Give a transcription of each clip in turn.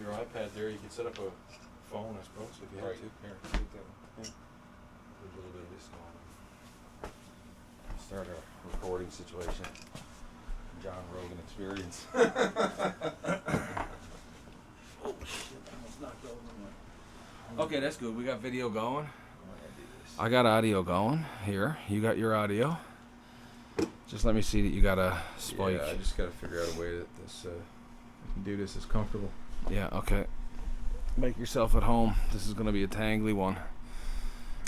your iPad there, you could set up a phone, I suppose, if you had to. Here, take that one. Yeah. A little bit of this going on. Start a recording situation. John Rogan experience. Oh shit, I almost knocked over my... Okay, that's good. We got video going. I got audio going here. You got your audio. Just let me see that you got a spike. Yeah, I just got to figure out a way that this I can do this as comfortable. Yeah, okay. Make yourself at home. This is going to be a tangly one.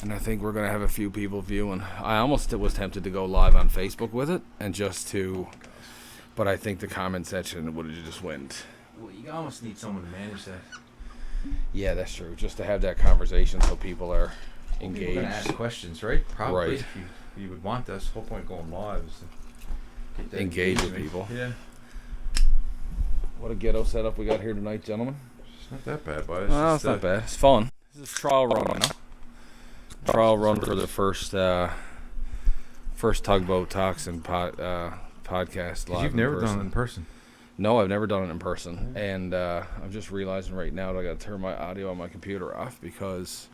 And I think we're going to have a few people viewing. I almost was tempted to go live on Facebook with it and just to... But I think the comment section would have just went. Well, you almost need someone to manage that. Yeah, that's true. Just to have that conversation so people are engaged. People are going to ask questions, right? Probably. Right. If you would want this. The whole point of going live is to get that Engage with engagement. people. Yeah. What a ghetto setup we got here tonight, gentlemen. It's not that bad, but No, it's not bad. It's fun. This is a trial run, you know? Trial run for the first Tugboat Talks and podcast live. You've never done it in person. No, I've never done it in person. And I'm just realizing right now that I got to turn my audio on my computer off because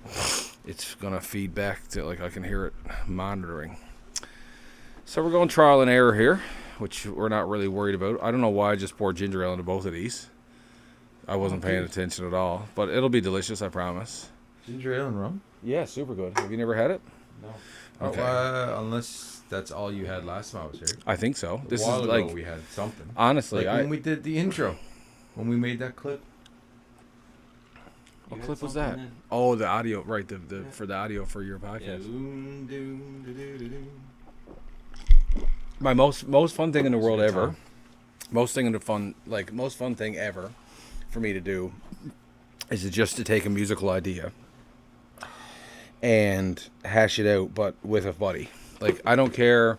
it's going to feed back to, like, I can hear it monitoring. So we're going trial and error here, which we're not really worried about. I don't know why I just poured ginger ale into both of these. I wasn't paying attention at all. But it'll be delicious, I promise. Ginger ale and rum? Yeah, super good. Have you never had it? No. Okay. Unless that's all you had last time I was here. I think so. This a while is ago like, we had something. honestly, Like when we did the intro, when we made that clip. What clip was that? Oh, the audio, right? The for the audio for your podcast. My most fun thing in the world ever. Most fun thing ever for me to do is just to take a musical idea and hash it out, but with a buddy. Like, I don't care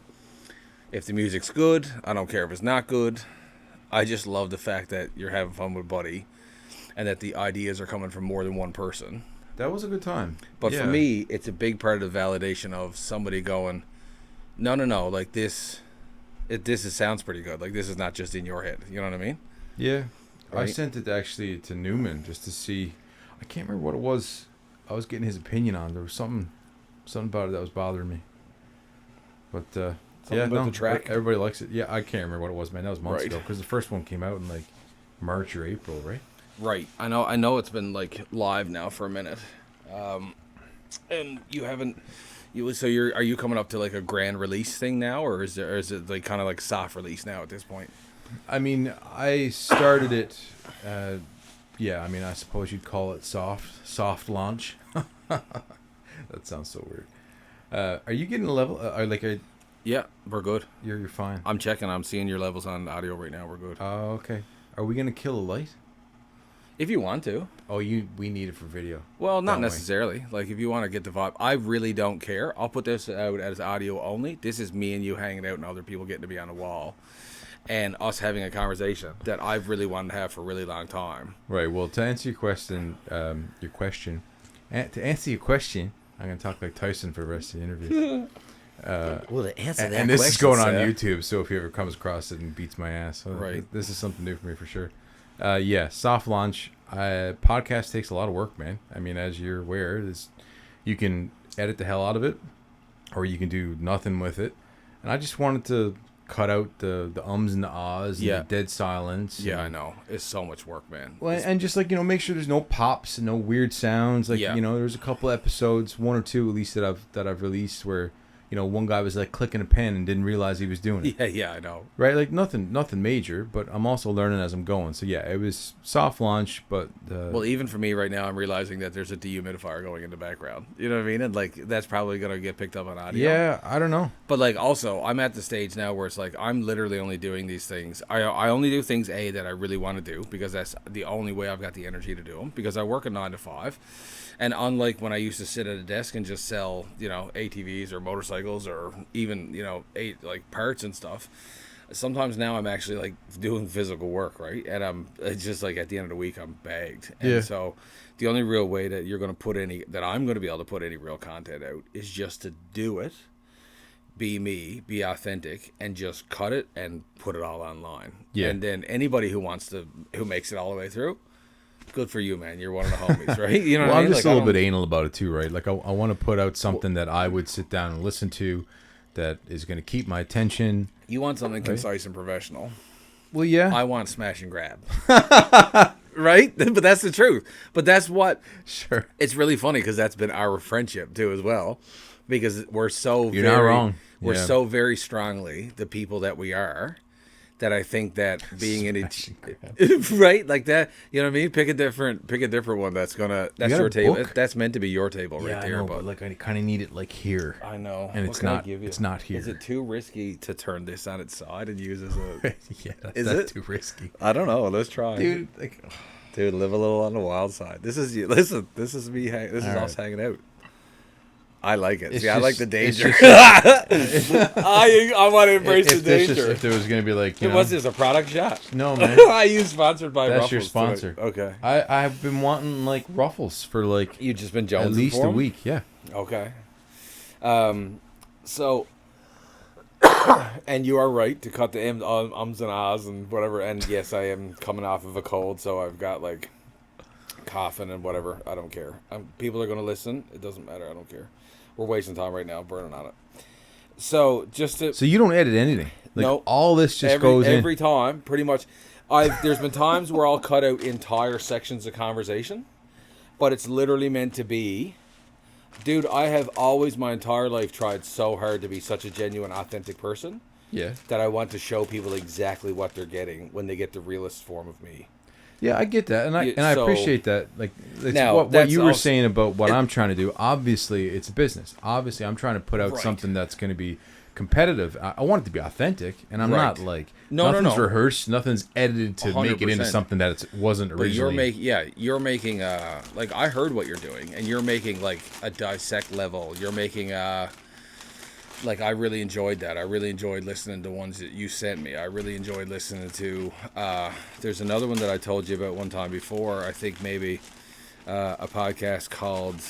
if the music's good. I don't care if it's not good. I just love the fact that you're having fun with a buddy and that the ideas are coming from more than one person. That was a good time. But for me, it's a big part of the validation of somebody going, no, like this sounds pretty good. Like, this is not just in your head. You know what I mean? Yeah. Right? I sent it actually to Newman just to see. I can't remember what it was. I was getting his opinion on. There was something about it that was bothering me. But about the track. Everybody likes it. Yeah, I can't remember what it was, man. That was months Right. ago because the first one came out in like March or April, right? Right. I know it's been like live now for a minute. And you haven't are you coming up to like a grand release thing now, or is it like kind of like soft release now at this point? I mean, I started it yeah, I mean, I suppose you'd call it soft launch. That sounds so weird. Are you getting a level Yeah, we're good. You're fine. I'm checking. I'm seeing your levels on audio right now. We're good. Oh, okay. Are we going to kill a light? If you want to. Oh, we need it for video. Well, not Don't we? necessarily. Like, if you want to get the vibe, I really don't care. I'll put this out as audio only. This is me and you hanging out and other people getting to be on the wall. And us having a conversation that I've really wanted to have for a really long time. Right. Well, to answer your question, I'm going to talk like Tyson for the rest of the interview. Well, to answer that and this is going on Sam. YouTube, so if he ever comes across it and beats my ass, Right. This is something new for me for sure. Yeah, soft launch. Podcast takes a lot of work, man. I mean, as you're aware, you can edit the hell out of it, or you can do nothing with it. And I just wanted to cut out the ums and the ahs and the dead silence. Yeah, I know. It's so much work, man. Well, and just like, make sure there's no pops and no weird sounds. Like, there's a couple episodes, one or two at least that I've released where, one guy was like clicking a pen and didn't realize he was doing it. Yeah, I know. Right? Like nothing major, but I'm also learning as I'm going. So yeah, it was soft launch, but well, even for me right now, I'm realizing that there's a dehumidifier going in the background. You know what I mean? And like, that's probably going to get picked up on audio. Yeah, I don't know. But like, also, I'm at the stage now where it's like, I'm literally only doing these things. I only do things, that I really want to do, because that's the only way I've got the energy to do them, because I work a 9 to 5. And unlike when I used to sit at a desk and just sell, ATVs or motorcycles or even, like parts and stuff, sometimes now I'm actually like doing physical work, right? And it's just like at the end of the week, I'm bagged. And so the only real way that I'm going to be able to put any real content out is just to do it, be me, be authentic, and just cut it and put it all online. Yeah. And then anybody who makes it all the way through, good for you, man. You're one of the homies, right? You know Well, what I mean? I'm just Like, a little bit anal about it too, right? Like I want to put out something that I would sit down and listen to, that is going to keep my attention. You want something concise and professional. Well, yeah. I want smash and grab. Right? But that's the truth. But that's what... Sure. It's really funny because that's been our friendship too as well. Because we're so You're not wrong. We're Yeah. so very strongly the people that we are, that I think that being in each... right? Like that, you know what I mean? Pick a different one that's got your a table. book? That's meant to be your table Yeah, right I there. know, but like I kind of need it like here. I know. And What it's can I not. give you? It's not here. Is it too risky to turn this on its side and use as a... Yeah, Is that's it? too risky, I don't know. Let's try. dude. Like, Dude, live a little on the wild side. This is you. Listen, this is me. This is All us right. hanging out. I like it. It's See, I like just- the it's danger. just- I want to embrace the danger. if there was gonna be like, you know, What's this? A product shot? no man, I use sponsored by that's Ruffles. your today. sponsor. Okay. I've been wanting like Ruffles for like You just been at jonesing least for a 'em? week. Yeah. Okay. So, and you are right to cut the ums and ahs and whatever. And yes, I am coming off of a cold, so I've got like coughing and whatever. I don't care. People are going to listen. It doesn't matter. I don't care. We're wasting time right now, burning on it. So just to So you don't edit anything. Like No. all this just goes every in. time, pretty much. There's been times where I'll cut out entire sections of conversation, but it's literally meant to be. Dude, I have always my entire life tried so hard to be such a genuine, authentic person Yeah. that I want to show people exactly what they're getting when they get the realest form of me. Yeah, I get that, and I Yeah, so- appreciate that. Like, it's Now, what that's you were also- saying about what I'm trying to do. Obviously, it's a business. Obviously, I'm trying to put out Right. something that's going to be competitive. I want it to be authentic, and I'm Right. not like No, nothing's no. rehearsed, nothing's edited to make it into 100%. something that it wasn't But originally. you're making like I heard what you're doing, and you're making like a dissect level. You're making like I really enjoyed that. I really enjoyed listening to ones that you sent me. I really enjoyed listening to. There's another one that I told you about one time before. I think maybe a podcast called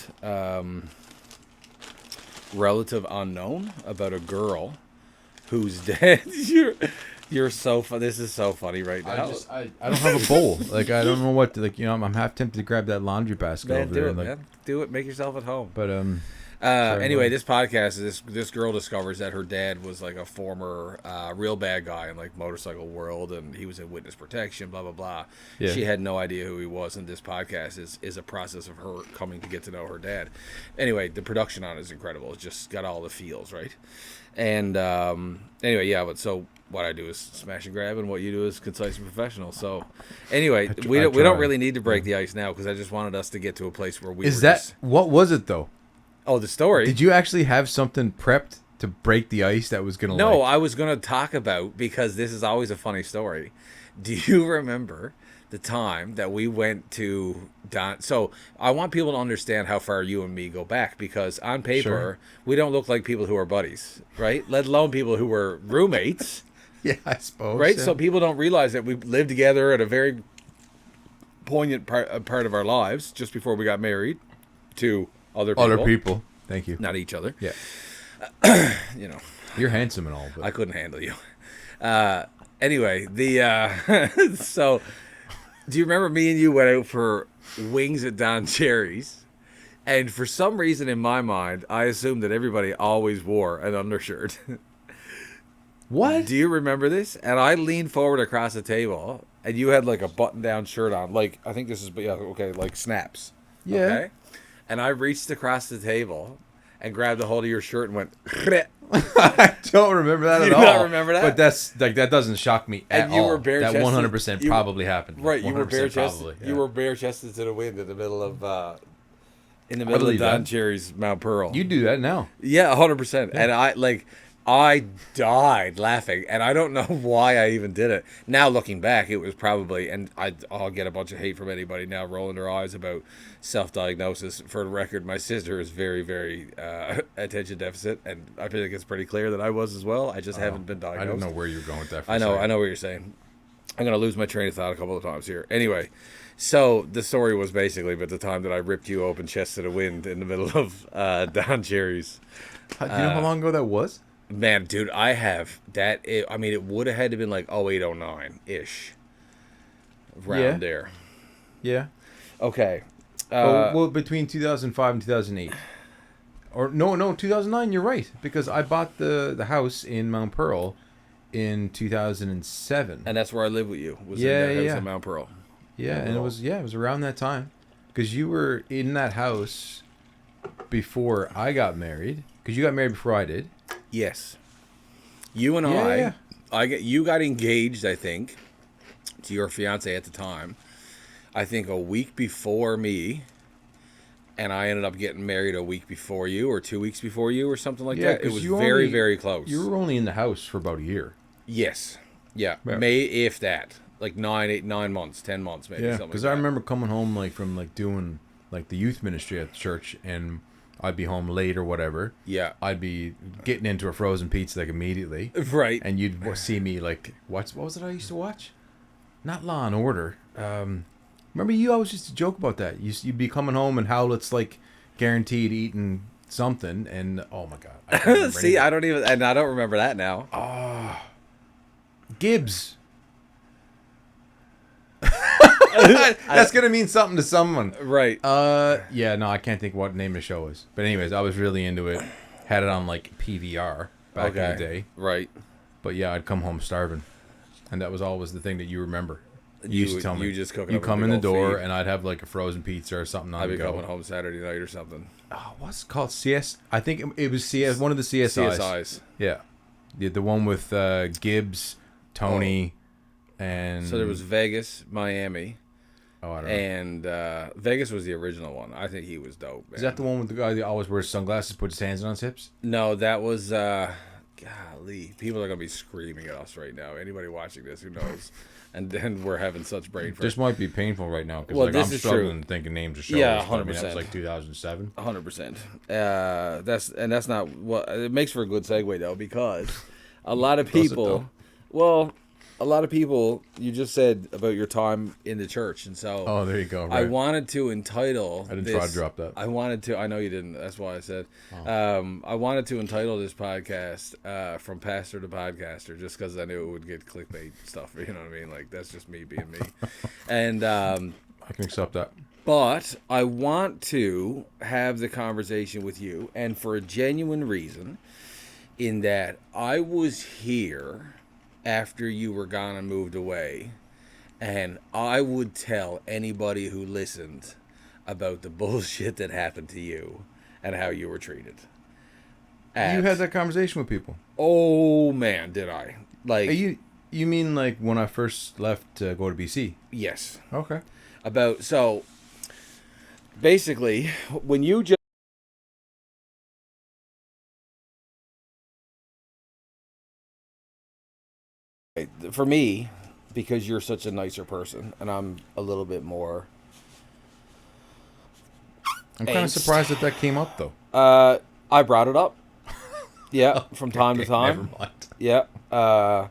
Relative Unknown about a girl who's dead. You're so fun. This is so funny right now. I don't have a bowl. Like I don't know what to, like, you know, I'm half tempted to grab that laundry basket Man, over do there. it, And, like, man. Do it. Make yourself at home. But Anyway, go this podcast, this girl discovers that her dad was like a former real bad guy in like motorcycle world, and he was in witness protection, blah blah blah. Yeah. She had no idea who he was, and this podcast is a process of her coming to get to know her dad. Anyway, the production on it is incredible. It's just got all the feels, right? And anyway, yeah. But so what I do is smash and grab, and what you do is concise and professional. So anyway, we don't try. really need to break the ice now because I just wanted us to get to a place where we is were that just, what was it though? oh, the story. Did you actually have something prepped to break the ice that was gonna? No, like, I was going to talk about, because this is always a funny story. Do you remember the time that we went to Don? So I want people to understand how far you and me go back, because on paper, Sure. we don't look like people who are buddies, right? Let alone people who were roommates, yeah, I suppose. right? Yeah. So people don't realize that we lived together at a very poignant part of our lives just before we got married to other people. Thank you. not each other. Yeah, You know. you're handsome and all, but I couldn't handle you. Anyway, so do you remember me and you went out for wings at Don Cherry's? And for some reason in my mind, I assumed that everybody always wore an undershirt. what? Do you remember this? And I leaned forward across the table, and you had like a button-down shirt on. Like, I think this is, yeah, okay, like snaps. Yeah. Okay? And I reached across the table and grabbed a hold of your shirt and went, I don't remember that You at do all. not remember that? But that's like that doesn't shock me at And you all. were bare-chested. That 100% You- probably happened. right, you were 100% bare-chested. probably, yeah. You were bare-chested to the wind in the middle of believe Don that. Cherry's Mount Pearl. You do that now. Yeah, 100%. And I died laughing, and I don't know why I even did it. Now looking back, it was probably, and I'll get a bunch of hate from anybody now rolling their eyes about self-diagnosis. For the record, my sister is very, very attention deficit, and I feel like it's pretty clear that I was as well. I just haven't been diagnosed. I don't know where you're going with that. For I a know second. what you're saying. I'm gonna lose my train of thought a couple of times here. Anyway, so the story was basically about the time that I ripped you open chest to the wind in the middle of Don Cherry's. Do you know how long ago that was? Man, dude, I have that. I mean, it would have had to been like 08, 09 ish, around Yeah. there. Yeah. Okay. well, between 2005 and 2008. Or no, 2009. You're right, because I bought the house in Mount Pearl in 2007. And that's where I live with you. Was Yeah, in that house yeah. in Mount Pearl. Yeah, and it was around that time, because you were in that house before I got married. Because you got married before I did. Yes. You and Yeah. you got engaged, I think, to your fiance at the time. I think a week before me, and I ended up getting married a week before you, or 2 weeks before you, or something like that. It was very, very close. You were only in the house for about a year. Yes. Yeah. If that. Like 9 months, 10 months, maybe. Yeah, because I remember coming home from doing the youth ministry at the church, and I'd be home late or whatever. Yeah. I'd be getting into a frozen pizza immediately. Right. And you'd see me what was it I used to watch? Not Law and Order. Remember you always used to joke about that. You'd be coming home and Howlett's guaranteed eating something, and oh my god. I can't remember See, anything. I don't remember that now. Gibbs. That's gonna mean something to someone. Right. Yeah, no, I can't think what name the show is. But anyways, I was really into it. Had it on PVR back in the day. Right. But yeah, I'd come home starving, and that was always the thing that you remember. You used to tell me. You just cooking. You up a come big in the old door, feed. and I'd have a frozen pizza or something on I'd the be go. coming home Saturday night or something. Oh, what's it called? CS? I think it was CS. One of the CSIs. CSIs. Yeah, the one with Gibbs, Tony, and So there was Vegas, Miami. Oh, I don't know. And Vegas was the original one. I think he was dope. Man. Is that the one with the guy that always wears sunglasses, puts his hands on his hips? No, that was golly. People are gonna be screaming at us right now. Anybody watching this, who knows? And then we're having such brain fart. This might be painful right now because This I'm is struggling true. thinking names of shows. Yeah, but, 100%. That was 2007. 100%. That's not what it makes for a good segue though, because a lot of people. A lot of people. You just said about your time in the church, and so. Oh, there you go. Right. I wanted to entitle. I didn't try to drop that. I wanted to. I know you didn't. That's why I said. I wanted to entitle this podcast "From Pastor to Podcaster," just because I knew it would get clickbait stuff. You know what I mean? That's just me being me. And I can accept that. but I want to have the conversation with you, and for a genuine reason, in that I was here after you were gone and moved away, and I would tell anybody who listened about the bullshit that happened to you and how you were treated. You had that conversation with people. Oh man, did I? You mean when I first left to go to BC? Yes. Okay. So basically, when you just for me, because you're such a nicer person, and I'm a little bit more. I'm kind of surprised that came up though. I brought it up. Yeah, from time to time. Never mind. Yeah,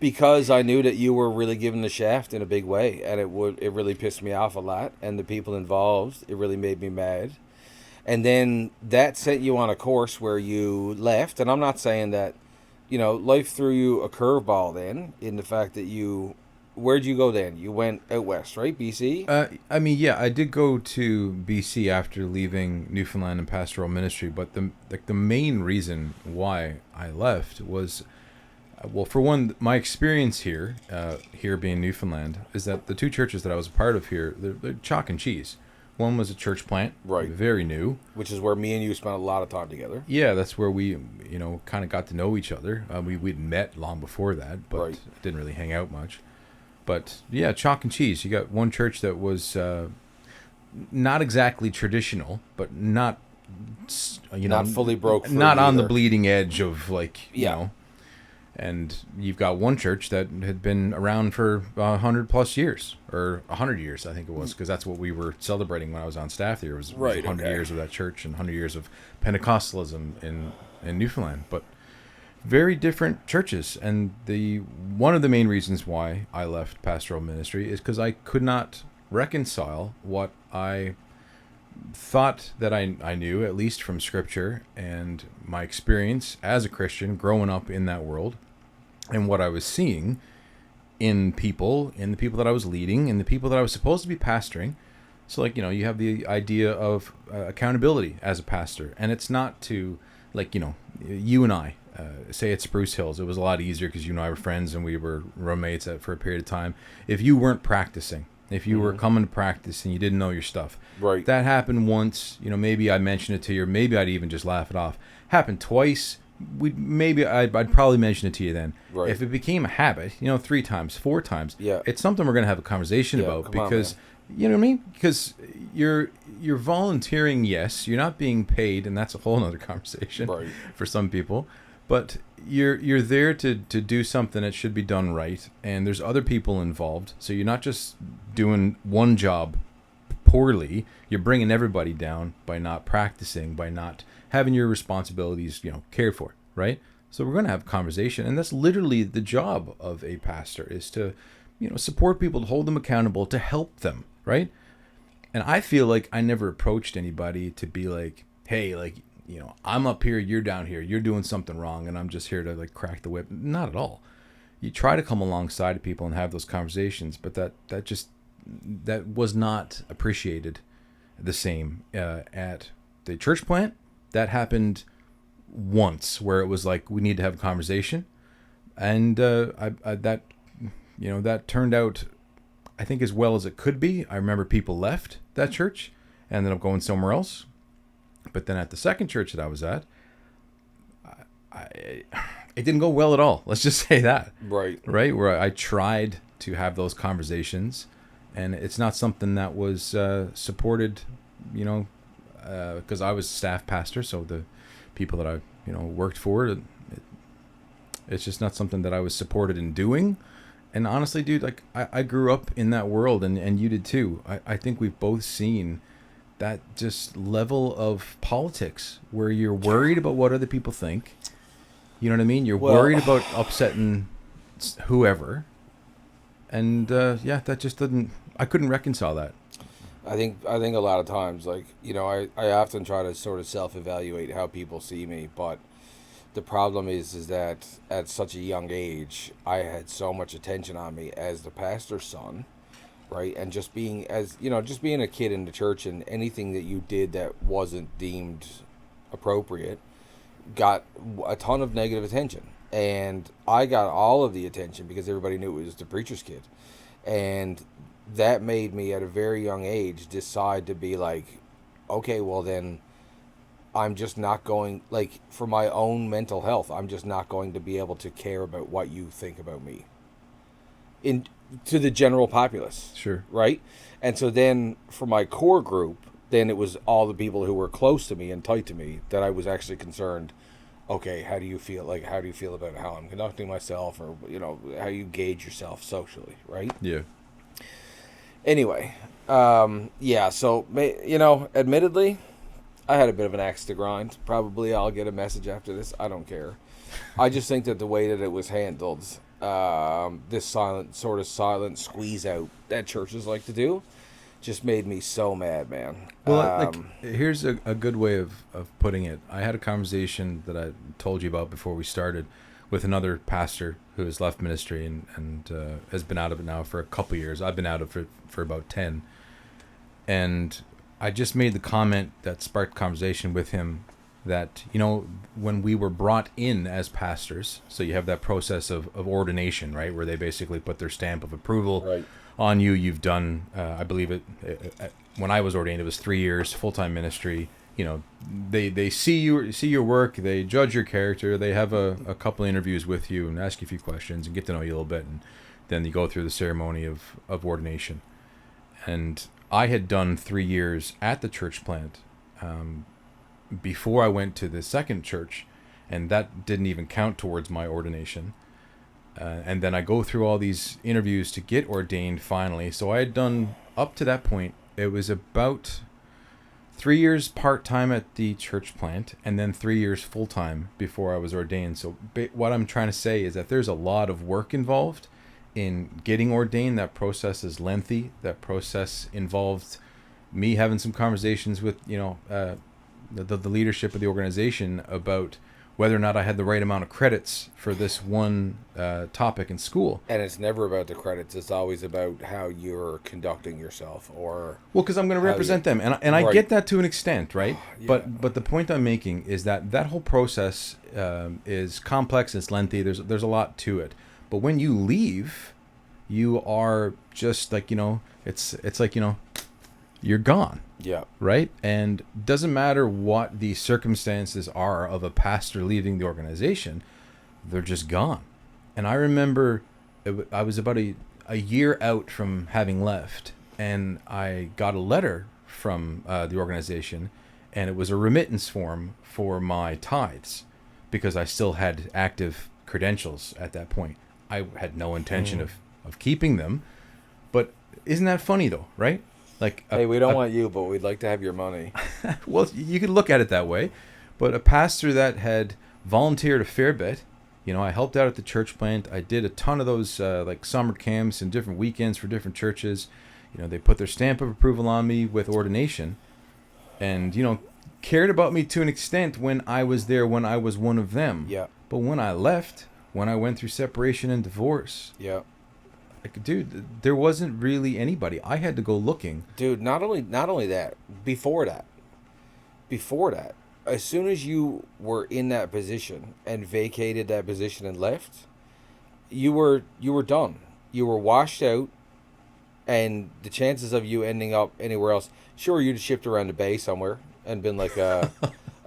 because I knew that you were really giving the shaft in a big way, and it really pissed me off a lot, and the people involved, it really made me mad. And then that sent you on a course where you left, and I'm not saying that, life threw you a curveball then, in the fact that where'd you go then? You went out west, right? BC? I did go to BC after leaving Newfoundland and pastoral ministry, but the main reason why I left was, for one, my experience here being Newfoundland, is that the two churches that I was a part of here, they're chalk and cheese. One was a church plant, Right. very new. Which is where me and you spent a lot of time together. Yeah, that's where we, kind of got to know each other. We'd met long before that, but Right. didn't really hang out much. But yeah, chalk and cheese. You got one church that was not exactly traditional, but not, Not fully broke free not on the either. bleeding edge of Yeah. And you've got one church that had been around for 100 plus years, or 100 years, I think it was, because that's what we were celebrating when I was on staff here. Was Right, 100 okay. years of that church and 100 years of Pentecostalism in Newfoundland. But very different churches, and one of the main reasons why I left pastoral ministry is because I could not reconcile what I thought that I knew, at least from Scripture and my experience as a Christian growing up in that world, and what I was seeing in the people that I was leading, and the people that I was supposed to be pastoring. So like, you have the idea of accountability as a pastor, and it's not to like, you and I, say at Spruce Hills, it was a lot easier because you and I were friends and we were roommates for a period of time. If you weren't practicing, if you were coming to practice and you didn't know your stuff, Right. that happened once, maybe I mentioned it to you, or maybe I'd even just laugh it off. Happened twice, I'd probably mention it to you then. Right. If it became a habit, 3 times, 4 times, Yeah. it's something we're going to have a conversation about, because you know what I mean? Because you're volunteering, yes, you're not being paid, and that's a whole other conversation Right. for some people. But you're there to do something that should be done right, and there's other people involved. So you're not just doing one job poorly. You're bringing everybody down by not practicing, by not having your responsibilities, cared for, right? So we're going to have a conversation, and that's literally the job of a pastor, is to, support people, to hold them accountable, to help them, right? And I feel like I never approached anybody to be like, hey, like, I'm up here, you're down here, you're doing something wrong, and I'm just here to like crack the whip. Not at all. You try to come alongside of people and have those conversations, but that was not appreciated the same at the church plant. That happened once, where it was like, we need to have a conversation, and that turned out, I think, as well as it could be. I remember people left that church, ended up going somewhere else. But then at the second church that I was at, it didn't go well at all. Let's just say that. Right. Right? Where I tried to have those conversations, and it's not something that was supported, because I was staff pastor, so the people that I, worked for, it's just not something that I was supported in doing. And honestly, dude, like, I grew up in that world, and you did too. I think we've both seen that just level of politics where you're worried about what other people think. You know what I mean? You're worried about upsetting whoever. And that just I couldn't reconcile that. I think a lot of times, like, I often try to sort of self-evaluate how people see me, but the problem is that at such a young age, I had so much attention on me as the pastor's son. Right, and just being a kid in the church, and anything that you did that wasn't deemed appropriate got a ton of negative attention, and I got all of the attention because everybody knew it was the preacher's kid, and that made me at a very young age decide to be like, okay, well then, I'm just not going, like, for my own mental health, I'm just not going to be able to care about what you think about me. To the general populace. Sure. Right? And so then for my core group, then it was all the people who were close to me and tight to me that I was actually concerned, okay, how do you feel about how I'm conducting myself, or, how you gauge yourself socially, right? Yeah. Anyway, so, admittedly, I had a bit of an axe to grind. Probably I'll get a message after this. I don't care. I just think that the way that it was handled, this silent squeeze out that churches like to do, just made me so mad, man. Well, here's a good way of putting it. I had a conversation that I told you about before we started with another pastor who has left ministry and has been out of it now for a couple years. I've been out of it for about 10. And I just made the comment that sparked conversation with him that, when we were brought in as pastors, so you have that process of ordination, right, where they basically put their stamp of approval on you. You've done, I believe when I was ordained, it was 3 years, full-time ministry. They see your work, they judge your character, they have a couple interviews with you and ask you a few questions and get to know you a little bit, and then you go through the ceremony of ordination. And I had done 3 years at the church plant, before I went to the second church, and that didn't even count towards my ordination. And then I go through all these interviews to get ordained finally. So I had done, up to that point, it was about 3 years part-time at the church plant, and then 3 years full-time before I was ordained. So what I'm trying to say is that there's a lot of work involved in getting ordained. That process is lengthy. That process involved me having some conversations with, the leadership of the organization about whether or not I had the right amount of credits for this one topic in school. And it's never about the credits. It's always about how you're conducting yourself, or Well, because I'm going to represent them, and I Right. get that to an extent, right? Yeah. But the point I'm making is that whole process is complex. It's lengthy. There's a lot to it. But when you leave, you are just like, it's like, you're gone. yeah, Right? And doesn't matter what the circumstances are of a pastor leaving the organization, they're just gone. And I remember I was about a year out from having left, and I got a letter from the organization, and it was a remittance form for my tithes because I still had active credentials at that point. I had no intention of keeping them. But isn't that funny, though, right? Like, hey, we don't want you, but we'd like to have your money. well, you could look at it that way, but a pastor that had volunteered a fair bit, I helped out at the church plant. I did a ton of those like summer camps and different weekends for different churches. They put their stamp of approval on me with ordination, and cared about me to an extent when I was there, when I was one of them. Yeah, But when I left, when I went through separation and divorce, yeah. like, dude, there wasn't really anybody. I had to go looking. Dude, not only that, before that, as soon as you were in that position and vacated that position and left, you were done. You were washed out, and the chances of you ending up anywhere else, sure, you'd shipped around the bay somewhere and been like a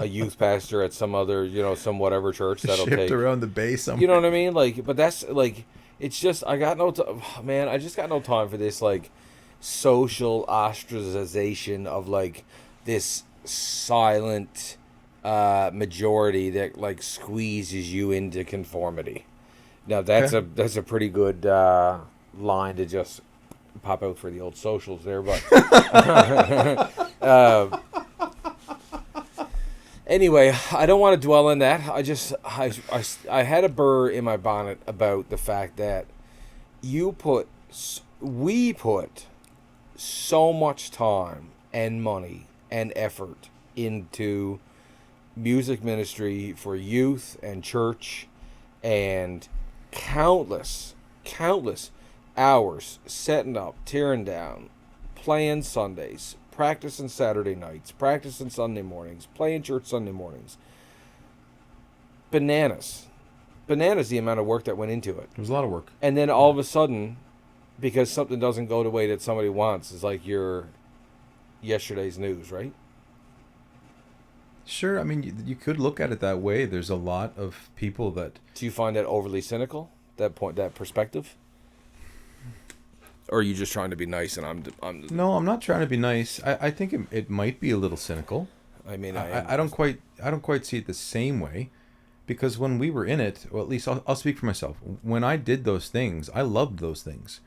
youth pastor at some other, some whatever church that'll Shipped take around the bay somewhere. You know what I mean? Like, but that's like, it's just, I got no man, I just got no time for this like social ostracization of like this silent majority that like squeezes you into conformity. Now that's a pretty good line to just pop out for the old socials there, but anyway, I don't want to dwell on that. I had a burr in my bonnet about the fact that we put so much time and money and effort into music ministry for youth and church, and countless hours setting up, tearing down, playing Sundays, practicing Saturday nights, practicing Sunday mornings, playing church Sunday mornings. Bananas the amount of work that went into it. It was a lot of work. And then all of a sudden, because something doesn't go the way that somebody wants, it's like your yesterday's news, right? Sure, I mean, you could look at it that way. There's a lot of people that... Do you find that overly cynical, that perspective? Or are you just trying to be nice and I'm No, I'm not trying to be nice. I think it might be a little cynical. I mean, I don't quite see it the same way, because when we were in it, or at least I'll speak for myself. When I did those things, I loved those things.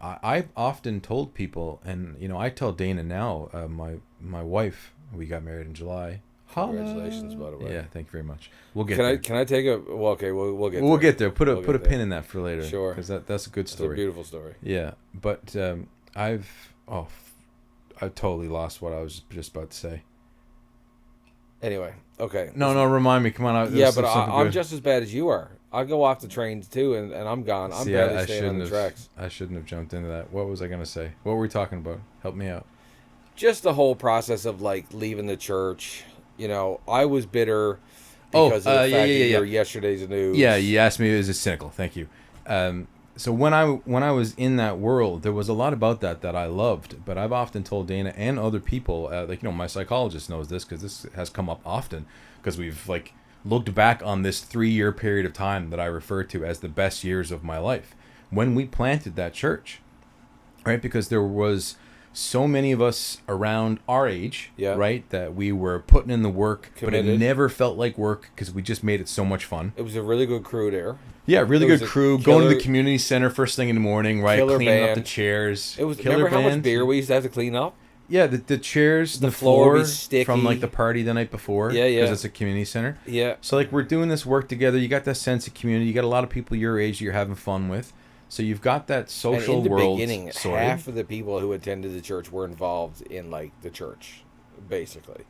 I've often told people, and I tell Dana now, my wife, we got married in July. Congratulations, by the way. Yeah, thank you very much. We'll get. Can I take a? Well, okay, we'll get. We'll there. get there. Put a pin in that for later. Sure. Because that's a good story. It's a beautiful story. Yeah, but I totally lost what I was just about to say. Anyway, okay. No, remind me. Come on. Yeah, but I'm just as bad as you are. I go off the trains too, and I'm gone. I'm barely staying on the tracks. I shouldn't have jumped into that. What was I going to say? What were we talking about? Help me out. Just the whole process of like leaving the church. I was bitter because of the fact that your yesterday's news. Yeah, you asked me, is it cynical? Thank you. So when I was in that world, there was a lot about that I loved. But I've often told Dana and other people, my psychologist knows this because this has come up often, because we've like looked back on this 3-year period of time that I refer to as the best years of my life when we planted that church, right? Because there was so many of us around our age, right, that we were putting in the work, Committed. But it never felt like work because we just made it so much fun. It was a really good crew there. Yeah, really good crew. Going to the community center first thing in the morning, right, cleaning up the chairs. It was remember how much beer we used to have to clean up? Yeah, the chairs, the floor floor sticky. from like the party the night before. Yeah. Because it's a community center. Yeah. So like we're doing this work together. You got that sense of community. You got a lot of people your age that you're having fun with. So you've got that social and in the world. Beginning, half of the people who attended the church were involved in like the church, basically.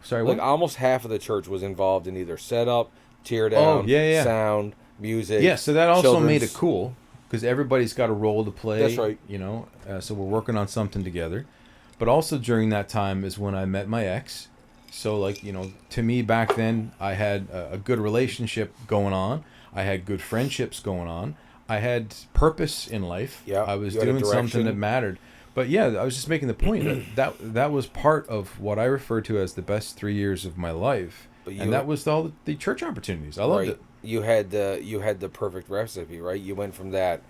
Sorry, Like what? almost half of the church was involved in either setup, tear down, sound, music. Yeah, so that also made it children's- cool because everybody's got a role to play. That's right. You know, so we're working on something together. But also during that time is when I met my ex. So like, you know, to me back then, I had a good relationship going on. I had good friendships going on. I had purpose in life. Yeah, I was you had a doing something direction. that mattered. But yeah, I was just making the point that was part of what I refer to as the best 3 years of my life. But And that was all the church opportunities. I loved right. it. You had the perfect recipe, right? You went from that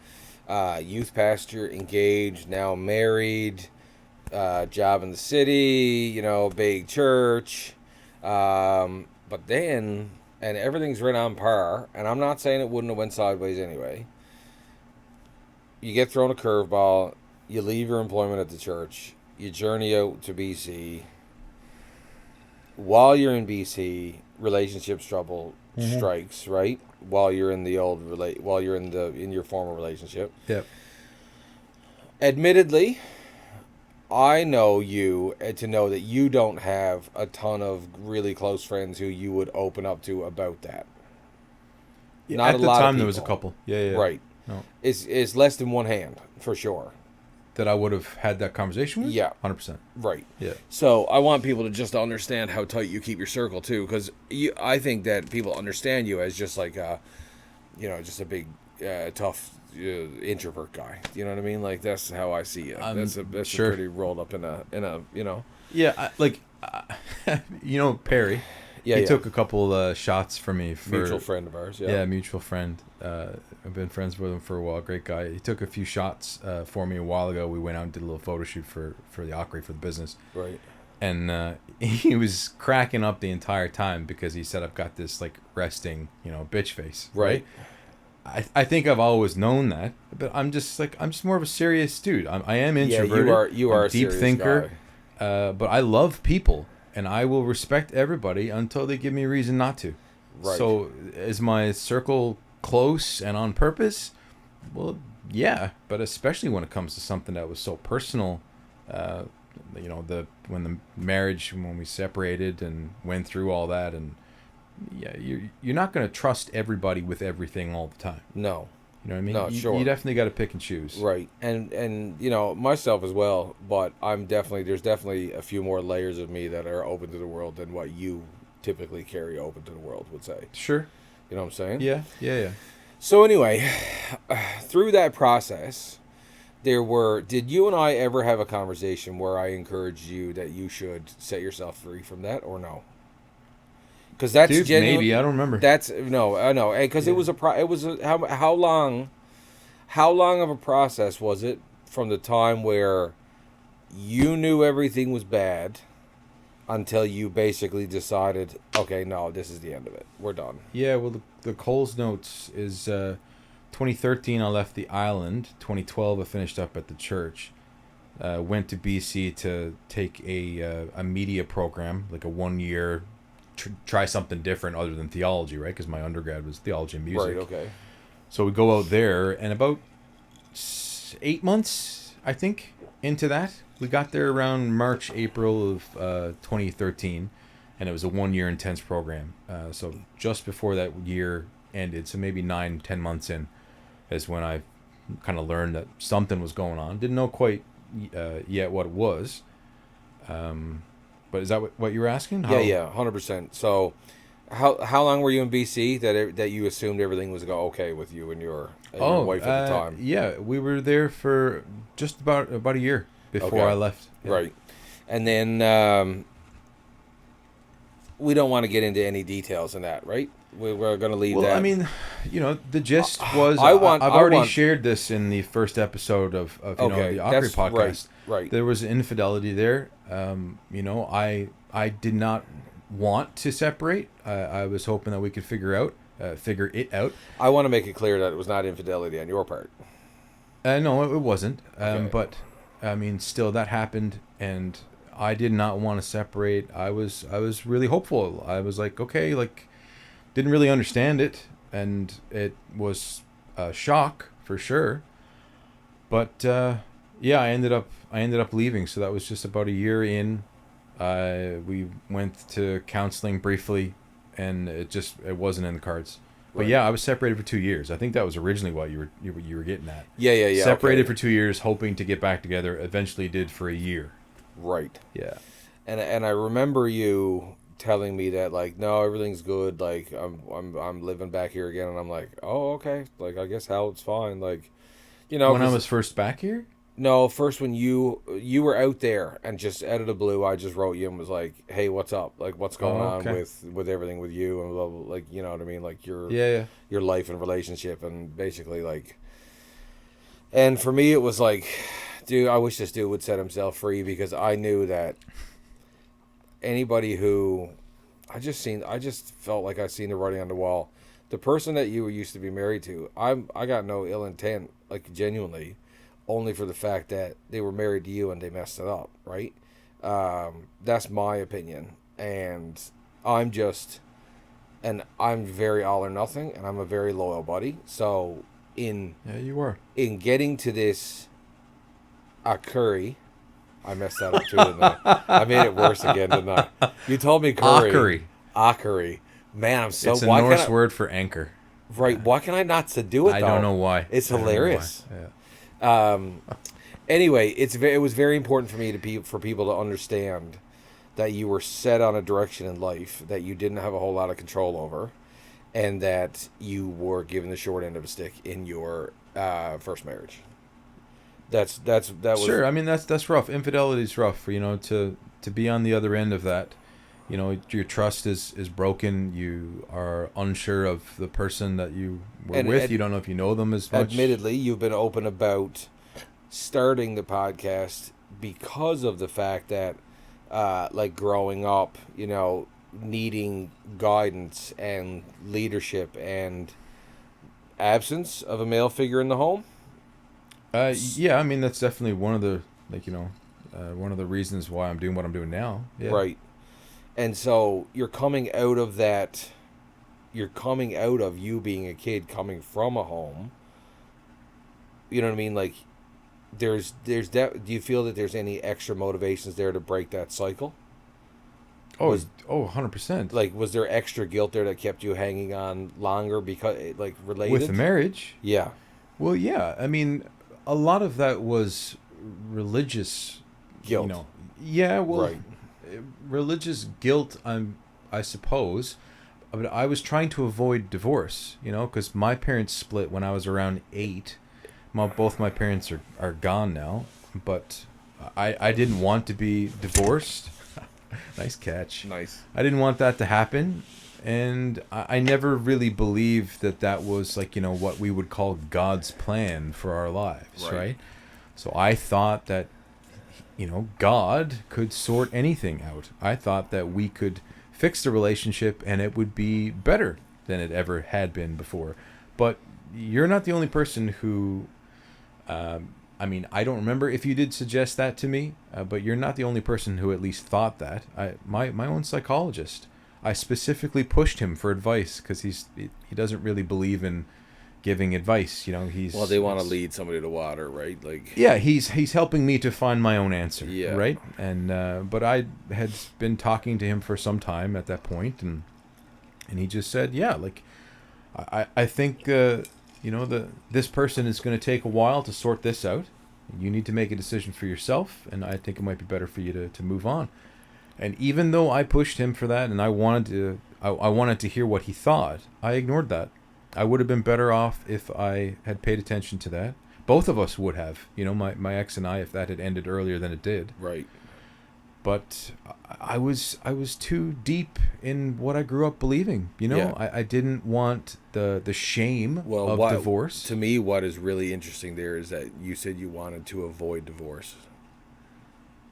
youth pastor, engaged, now married, job in the city, you know, big church, but then, and everything's right on par. And I'm not saying it wouldn't have went sideways anyway. You get thrown a curveball. You leave your employment at the church. You journey out to BC. While you're in BC, relationships trouble strikes, right? While you're in the while you're in your former relationship. Yep. Admittedly, I know you to know that you don't have a ton of really close friends who you would open up to about that. Yeah, Not at a the lot of time, there was a people. couple. Yeah. Right. No. It's less than one hand, for sure. That I would have had that conversation with? Yeah. 100%. Right. Yeah. So I want people to just understand how tight you keep your circle too, because I think that people understand you as just like just a big tough introvert guy. You know what I mean? Like that's how I see you. That's sure. pretty rolled up in a you know. Yeah, Perry. Yeah, he yeah. took a couple shots for me. Mutual friend of ours. Yeah, mutual friend. I've been friends with him for a while. Great guy. He took a few shots for me a while ago. We went out and did a little photo shoot for the Akkeri, for the business. Right. And he was cracking up the entire time because he said, I've got this like resting, bitch face. Right. I think I've always known that, but I'm just more of a serious dude. I am introverted. Yeah, you are I'm a a deep serious thinker. guy. But I love people, and I will respect everybody until they give me a reason not to. Right. So is my circle close and on purpose? Well, yeah, but especially when it comes to something that was so personal, when we separated and went through all that, and yeah, you're not going to trust everybody with everything all the time. No. You know what I mean? No, sure. You definitely got to pick and choose. Right. And myself as well, but there's definitely a few more layers of me that are open to the world than what you typically carry open to the world would say. Sure. You know what I'm saying? Yeah. So anyway, through that process, did you and I ever have a conversation where I encouraged you that you should set yourself free from that, or no? Because that's Dude, genuine. maybe, I don't remember. That's no, I know, because it was how long of a process was it from the time where you knew everything was bad until you basically decided, okay, no, this is the end of it. We're done. Yeah, well, the Coles notes is 2013 I left the island. 2012 I finished up at the church. Went to BC to take a media program, like a 1 year, try something different other than theology, right? Because my undergrad was theology and music. Right, okay. So we go out there, and about 8 months, I think, into that, we got there around March, April of 2013, and it was a 1 year intense program. So just before that year ended, so maybe 9-10 months in, is when I kind of learned that something was going on. Didn't know quite yet what it was. But is that what you were asking? Yeah, 100%. So, how long were you in BC that you assumed everything was okay with you and your wife at the time? Yeah, we were there for just about a year before I left. Yeah. Right, and then we don't want to get into any details in that, right? We're going to leave that. Well, I mean, the gist was I've I've already shared this in the first episode of the Akkeri podcast. Right. There was infidelity there. I did not want to separate. I was hoping that we could figure it out. I want to make it clear that it was not infidelity on your part. No, it wasn't. Okay. But I mean, still, that happened, and I did not want to separate. I was really hopeful. I was like, okay, didn't really understand it, and it was a shock for sure. But yeah, I ended up leaving. So that was just about a year in, We went to counseling briefly, and it wasn't in the cards. But Right. yeah, I was separated for 2 years. I think that was originally what you were getting at. Yeah. Separated okay. for 2 years, hoping to get back together. Eventually, did for a year. Right. Yeah. And I remember you telling me that like, no, everything's good. Like I'm living back here again, and I'm like, oh, okay. Like I guess Howlett's fine. Like, When I 'cause- was first back here. no, first when you were out there and just out of the blue, I just wrote you and was like, hey, what's up? Like what's going on okay. with everything with you and blah, blah, like you know what I mean? Like Yeah. your life and relationship and basically like. And for me, it was like, dude, I wish this dude would set himself free because I knew that anybody who I just felt like I seen the writing on the wall. The person that you used to be married to, I got no ill intent, like genuinely, only for the fact that they were married to you and they messed it up, right? That's my opinion, and I'm very all or nothing, and I'm a very loyal buddy. So Yeah, you were. in getting to this Akkeri, I messed that up too, didn't I? I made it worse again, didn't I? You told me curry. Akkeri. Akkeri. Man, I'm so... It's a why Norse can I, word for anchor. right, why can I not to do it, I though? don't know why. It's I don't know why. hilarious. Yeah. Anyway, it was very important for me for people to understand that you were set on a direction in life that you didn't have a whole lot of control over, and that you were given the short end of a stick in your first marriage. That was Sure. I mean, that's rough. Infidelity's rough. To be on the other end of that. Your trust is broken. You are unsure of the person that you were with. You don't know if you know them as much. Admittedly, you've been open about starting the podcast because of the fact that, like growing up, needing guidance and leadership and absence of a male figure in the home. Yeah, I mean that's definitely one of the one of the reasons why I'm doing what I'm doing now. Yeah. Right. And so you're coming out of that. You're coming out of you being a kid coming from a home. You know what I mean? Like, do you feel that there's any extra motivations there to break that cycle? 100%. Like, was there extra guilt there that kept you hanging on longer because, like, related? With the marriage? Yeah. Well, yeah. I mean, a lot of that was religious Guilt. Yeah, well, Right. religious guilt, I suppose. But I was trying to avoid divorce, because my parents split when I was around 8. Both my parents are gone now, but I didn't want to be divorced. Nice catch. Nice. I didn't want that to happen, and I never really believed that was like, what we would call God's plan for our lives, right? So I thought that, God could sort anything out. I thought that we could fix the relationship and it would be better than it ever had been before. But you're not the only person who... I mean, I don't remember if you did suggest that to me, but you're not the only person who at least thought that. My own psychologist, I specifically pushed him for advice because he doesn't really believe in giving advice. Well, they want to lead somebody to water, right? Like, yeah, he's helping me to find my own answer. Yeah. Right. And but I had been talking to him for some time at that point, and he just said, yeah, like I think. This person is going to take a while to sort this out. You need to make a decision for yourself, and I think it might be better for you to move on. And even though I pushed him for that, and I wanted to hear what he thought, I ignored that. I would have been better off if I had paid attention to that. Both of us would have, my ex and I, if that had ended earlier than it did. right. But I was too deep in what I grew up believing. Yeah. I didn't want the shame of divorce. To me, what is really interesting there is that you said you wanted to avoid divorce.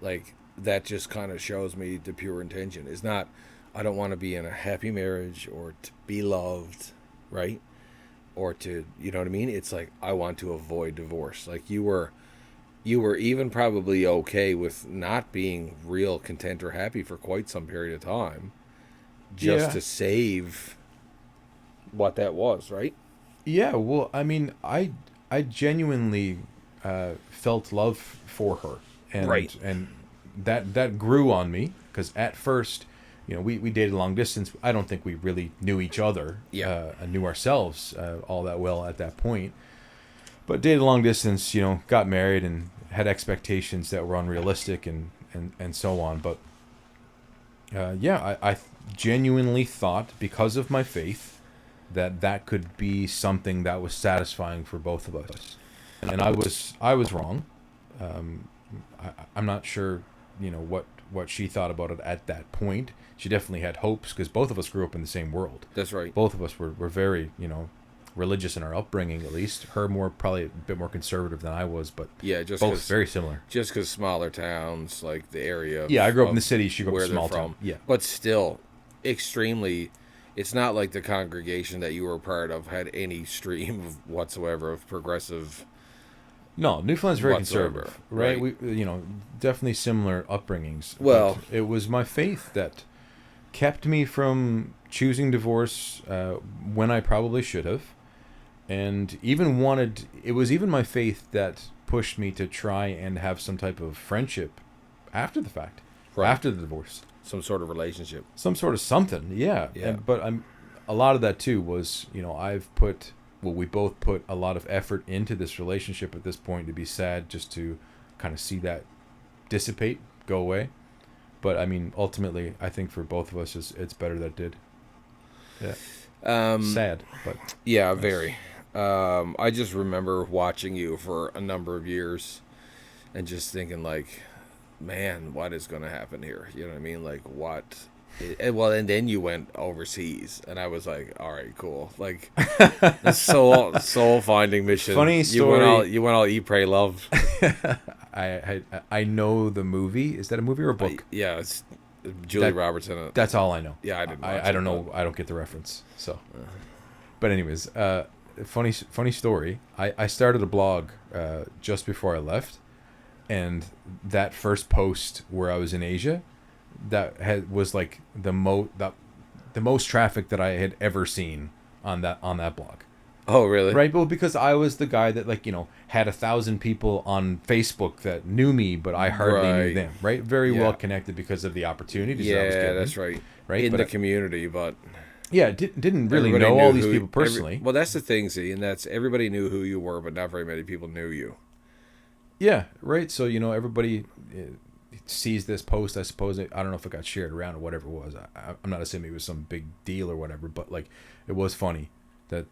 Like, that just kind of shows me the pure intention. It's not, I don't want to be in a happy marriage or to be loved, right? Or to, you know what I mean? It's like, I want to avoid divorce. Like, you were even probably okay with not being real content or happy for quite some period of time, just to save what that was, right? Yeah, well, I mean, I genuinely felt love for her, and Right. and that grew on me, because at first, we dated long distance. I don't think we really knew each other, and knew ourselves all that well at that point. But dated long distance, got married and had expectations that were unrealistic and so on. But I genuinely thought, because of my faith, that could be something that was satisfying for both of us. And I was wrong. I'm not sure, what she thought about it at that point. She definitely had hopes, because both of us grew up in the same world. That's right. Both of us were very, religious in our upbringing, at least. Her probably a bit more conservative than I was, but just both very similar. Just because smaller towns, like the area. Yeah, I grew up in the city. She grew up in a small town. Yeah, but still, extremely. It's not like the congregation that you were part of had any stream whatsoever of progressive. No, Newfoundland's very conservative, right? We, definitely similar upbringings. Well, it was my faith that kept me from choosing divorce when I probably should have. And it was even my faith that pushed me to try and have some type of friendship after the fact, after the divorce. Some sort of relationship. Some sort of something, yeah. But a lot of that too was, we both put a lot of effort into this relationship at this point. To be sad just to kind of see that dissipate, go away. But ultimately, I think for both of us, it's better that it did. Yeah. Sad, but yeah, very. I just remember watching you for a number of years and just thinking, like, man, what is going to happen here? You know what I mean? Like, what? And then you went overseas, and I was like, all right, cool. Like, soul finding mission. Funny story. You went all Eat, Pray, Love. I know the movie. Is that a movie or a book? Yeah, it's Julie Roberts in it. That's all I know. Yeah, I didn't. I don't know. I don't get the reference. So, but anyways, funny story. I started a blog just before I left, and that first post where I was in Asia, was like the most traffic that I had ever seen on that blog. Oh, really? Right, well, because I was the guy that had 1,000 people on Facebook that knew me, but I hardly knew them. Right, very well connected because of the opportunities. that I was getting, that's right. Right, in the community, but didn't really know all these people personally. Well, that's the thing, see, and that's everybody knew who you were, but not very many people knew you. Yeah, right. So everybody sees this post. I suppose I don't know if it got shared around or whatever it was. I'm not assuming it was some big deal or whatever, but it was funny that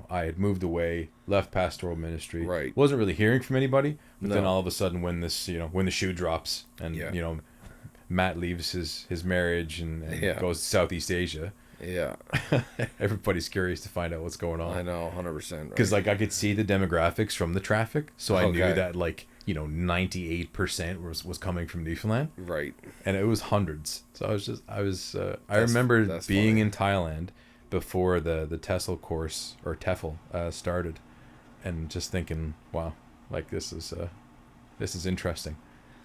I had moved away, left pastoral ministry, right? Wasn't really hearing from anybody, but then all of a sudden, when this when the shoe drops and Matt leaves his marriage and goes to Southeast Asia. Yeah, everybody's curious to find out what's going on. I know, 100%. Because I could see the demographics from the traffic, so I knew that 98% was coming from Newfoundland. Right. And it was hundreds. So I remember being in Thailand before the TESOL course or TEFL started, and just thinking, wow, this is interesting.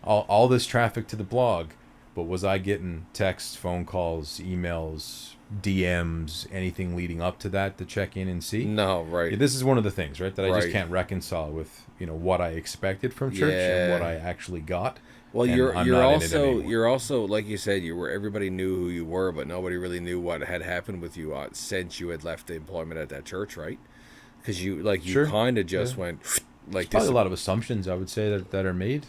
All this traffic to the blog, but was I getting texts, phone calls, emails, DMs, anything leading up to that to check in and see? No, right. This is one of the things, right, that I just can't reconcile with, what I expected from church and what I actually got. Well, you're also like you said, everybody knew who you were, but nobody really knew what had happened with you since you had left the employment at that church, right? Because you kind of just went like this. Probably a lot of assumptions, I would say, that are made.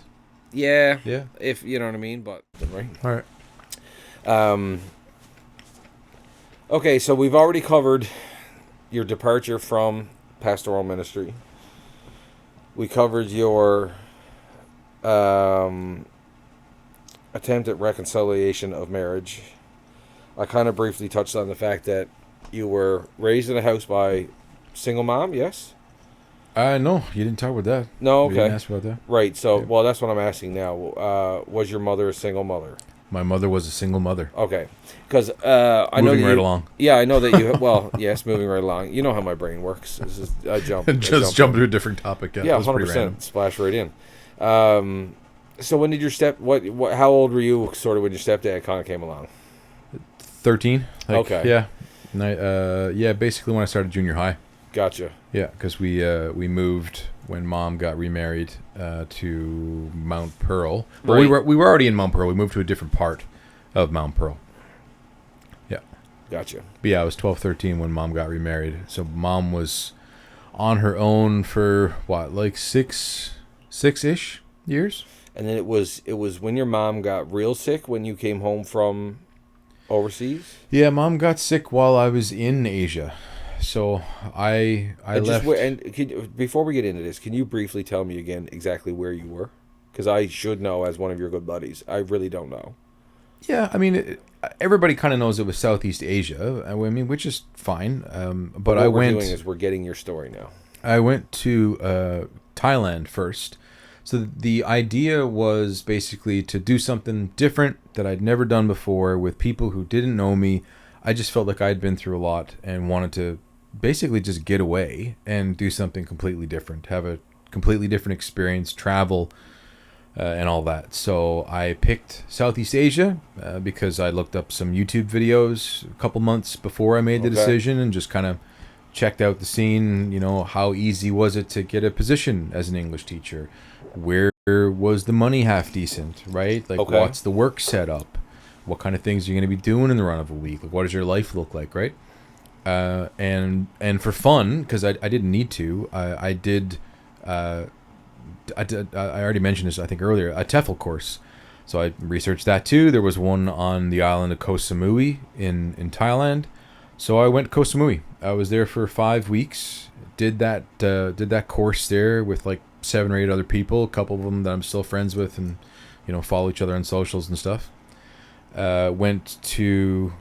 Yeah. If you know what I mean, but right. All right. Okay, so we've already covered your departure from pastoral ministry. We covered your attempt at reconciliation of marriage. I kind of briefly touched on the fact that you were raised in a house by single mom, yes? No, you didn't talk about that. No, okay. You didn't ask about that. Right, so, well, that's what I'm asking now. Was your mother a single mother? My mother was a single mother. Okay, because I know moving right along. Yeah, I know that you. Well, yes, moving right along. You know how my brain works. This is I jump. Jump to a different topic. Yeah, 100%. Splash right in. So when did your what? How old were you, sort of, when your stepdad kind of came along? 13. Okay. Yeah. And basically when I started junior high. Gotcha. Yeah, because we moved when Mom got remarried to Mount Pearl. Well, Right. we were already in Mount Pearl. We moved to a different part of Mount Pearl. Yeah. Gotcha. But yeah, I was 12, 13 when Mom got remarried. So Mom was on her own for what, like six-ish years? And then it was when your mom got real sick when you came home from overseas. Yeah, Mom got sick while I was in Asia. So I And left. before we get into this, can you briefly tell me again exactly where you were? Because I should know as one of your good buddies. I really don't know. Yeah, I mean, everybody kind of knows it was Southeast Asia. I mean, which is fine. But what I we're went. doing is we're getting your story now. I went to Thailand first. So the idea was basically to do something different that I'd never done before with people who didn't know me. I just felt like I'd been through a lot and wanted to basically just get away and do something completely different, have a completely different experience, travel, and all that. So I picked Southeast Asia because I looked up some YouTube videos a couple months before I made the decision and just kind of checked out the scene. You know, how easy was it to get a position as an English teacher? Where was the money half decent, right? Like, what's the work setup? What kind of things are you going to be doing in the run of a week? Like, what does your life look like, right? And for fun, because I didn't need to, I already mentioned this, I think, earlier, a TEFL course. So I researched that too. There was one on the island of Koh Samui in Thailand. So I went to Koh Samui. I was there for 5 weeks. Did that course there with like 7 or 8 other people. A couple of them that I'm still friends with, and follow each other on socials and stuff. Went to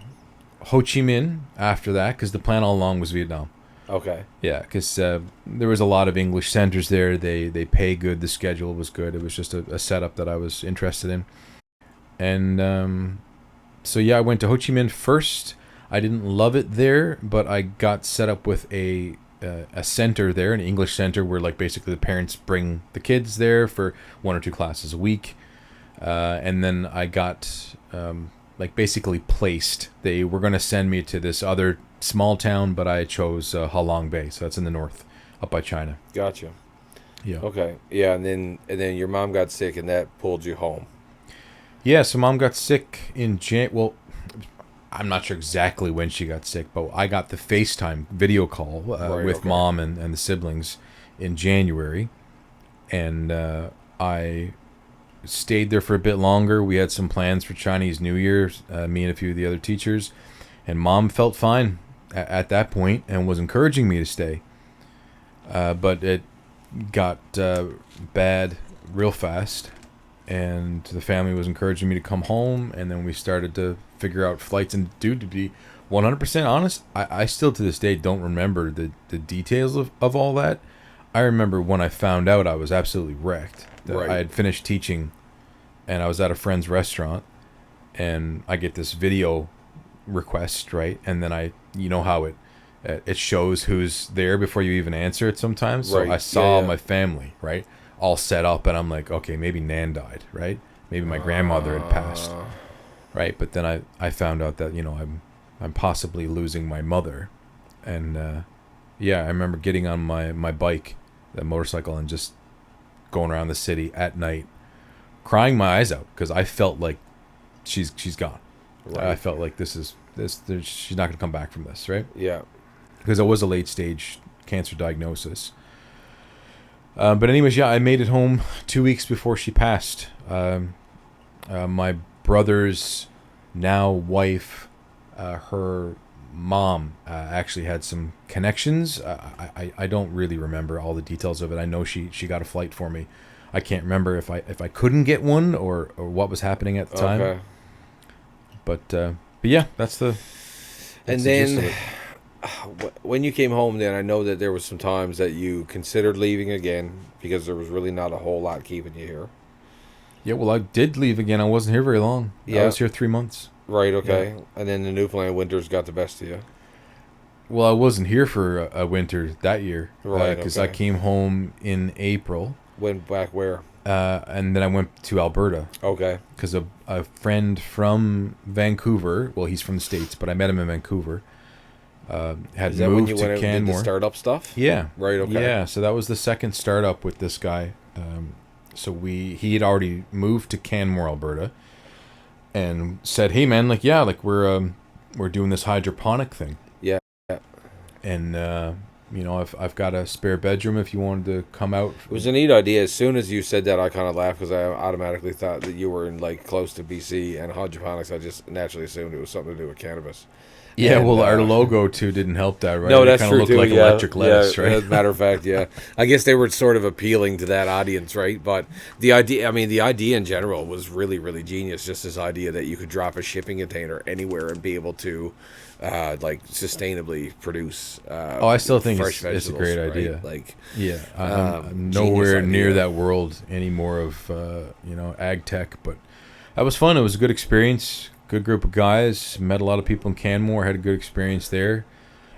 Ho Chi Minh after that because the plan all along was Vietnam. Okay. Yeah, because there was a lot of English centers there. They pay good. The schedule was good. It was just a setup that I was interested in. And so yeah, I went to Ho Chi Minh first. I didn't love it there, but I got set up with a center there, an English center where like basically the parents bring the kids there for 1 or 2 classes a week. And then I got like basically placed. They were going to send me to this other small town, but I chose Halong Bay, so that's in the north, up by China. Gotcha. Yeah. Okay. Yeah, and then your mom got sick, and that pulled you home. Yeah. So Mom got sick in Well, I'm not sure exactly when she got sick, but I got the FaceTime video call with Mom and the siblings in January, and I stayed there for a bit longer. We had some plans for Chinese New Year, me and a few of the other teachers, and Mom felt fine at that point and was encouraging me to stay. But it got bad real fast, and the family was encouraging me to come home, and then we started to figure out flights. And dude, to be 100% honest, I still to this day don't remember the details of all that. I remember when I found out, I was absolutely wrecked. Right. I had finished teaching, and I was at a friend's restaurant, and I get this video request, right? And then how it shows who's there before you even answer it sometimes. So I saw my family, right, all set up, and I'm like, okay, maybe Nan died, right? Maybe my grandmother had passed, right? But then I found out that I'm possibly losing my mother, and yeah, I remember getting on my bike, that motorcycle, and just going around the city at night, crying my eyes out because I felt like she's gone. Right. I felt like she's not going to come back from this, right? Yeah. Because it was a late stage cancer diagnosis. But anyways, yeah, I made it home 2 weeks before she passed. My brother's now wife, her mom actually had some connections. I don't really remember all the details of it. I know she got a flight for me. I can't remember if I couldn't get one or what was happening at the time. Okay. But yeah, that's the and then when you came home, then I know that there was some times that you considered leaving again because there was really not a whole lot keeping you here. Yeah, well, I did leave again. I wasn't here very long. Yeah. I was here 3 months. Right, okay. Yeah. And then the Newfoundland winters got the best of you. Well, I wasn't here for a winter that year. Right, because I came home in April. Went back where? And then I went to Alberta. Okay. Because a friend from Vancouver, well, he's from the States, but I met him in Vancouver, Had Is that when moved you to went out and did the Canmore. startup stuff? Yeah. Right, okay. Yeah, so that was the second startup with this guy. So he had already moved to Canmore, Alberta, and said, "Hey man, like yeah, like we're doing this hydroponic thing." Yeah. And I've got a spare bedroom if you wanted to come out. It was a neat idea. As soon as you said that, I kind of laughed because I automatically thought that you were in like close to BC and hydroponics. I just naturally assumed it was something to do with cannabis. Yeah, And, well, our logo too didn't help that, right? No, It that's kinda true looked too. like yeah, electric lettuce, yeah, right? As a matter of fact, yeah. I guess they were sort of appealing to that audience, right? But the idea, I mean, the idea in general was really, really genius. Just this idea that you could drop a shipping container anywhere and be able to, like, sustainably produce. I still think fresh it's a vegetables, great right? idea. Like, Yeah, I'm genius nowhere near idea. that world anymore of ag tech, but that was fun. It was a good experience. Good group of guys. Met a lot of people in Canmore. Had a good experience there.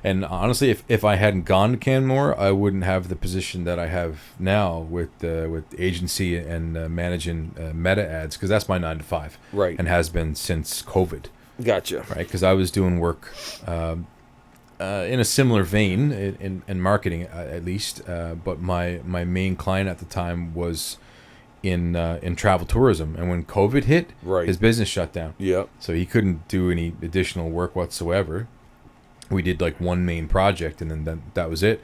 And honestly, if I hadn't gone to Canmore, I wouldn't have the position that I have now with agency and managing meta ads, because that's my 9 to 5, Right. and has been since COVID, Gotcha. right? Because I was doing work in a similar vein in marketing, at least, but my main client at the time was in travel tourism, and when COVID hit, Right. his business shut down, Yep. so he couldn't do any additional work whatsoever. We did like one main project, and then that was it.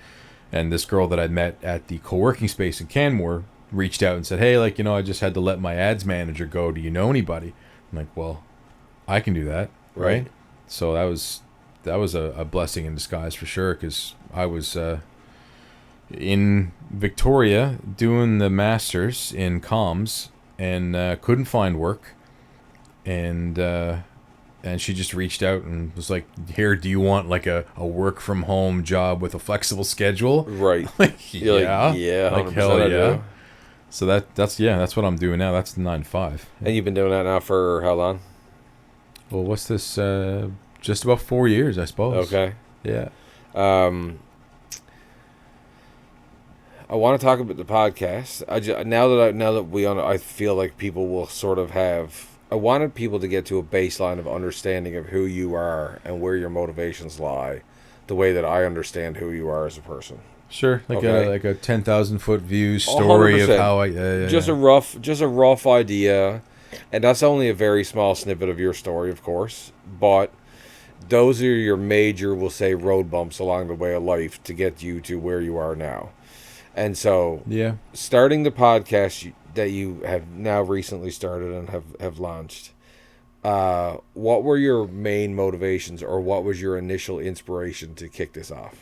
And this girl that I met at the co-working space in Canmore reached out and said, "Hey, like, I just had to let my ads manager go. Do you know anybody?" I'm like, "Well, I can do that." Right. So that was a blessing in disguise for sure, because I was in Victoria doing the masters in comms and couldn't find work, and she just reached out and was like, "Here, do you want like a work from home job with a flexible schedule?" Right. Like, You're yeah, like, yeah, like 100% hell I yeah. do. So that's what I'm doing now. That's the 9 to 5. And you've been doing that now for how long? Well, what's this? Just about 4 years, I suppose. Okay. Yeah. I want to talk about the podcast. Now that I feel like people will sort of have. I wanted people to get to a baseline of understanding of who you are and where your motivations lie, the way that I understand who you are as a person. Sure, like Okay. a 10,000-foot view story of 100%. how I Just a rough idea, and that's only a very small snippet of your story, of course. But those are your major, we'll say, road bumps along the way of life to get you to where you are now. And so, yeah. starting the podcast that you have now recently started and have launched, what were your main motivations, or what was your initial inspiration to kick this off?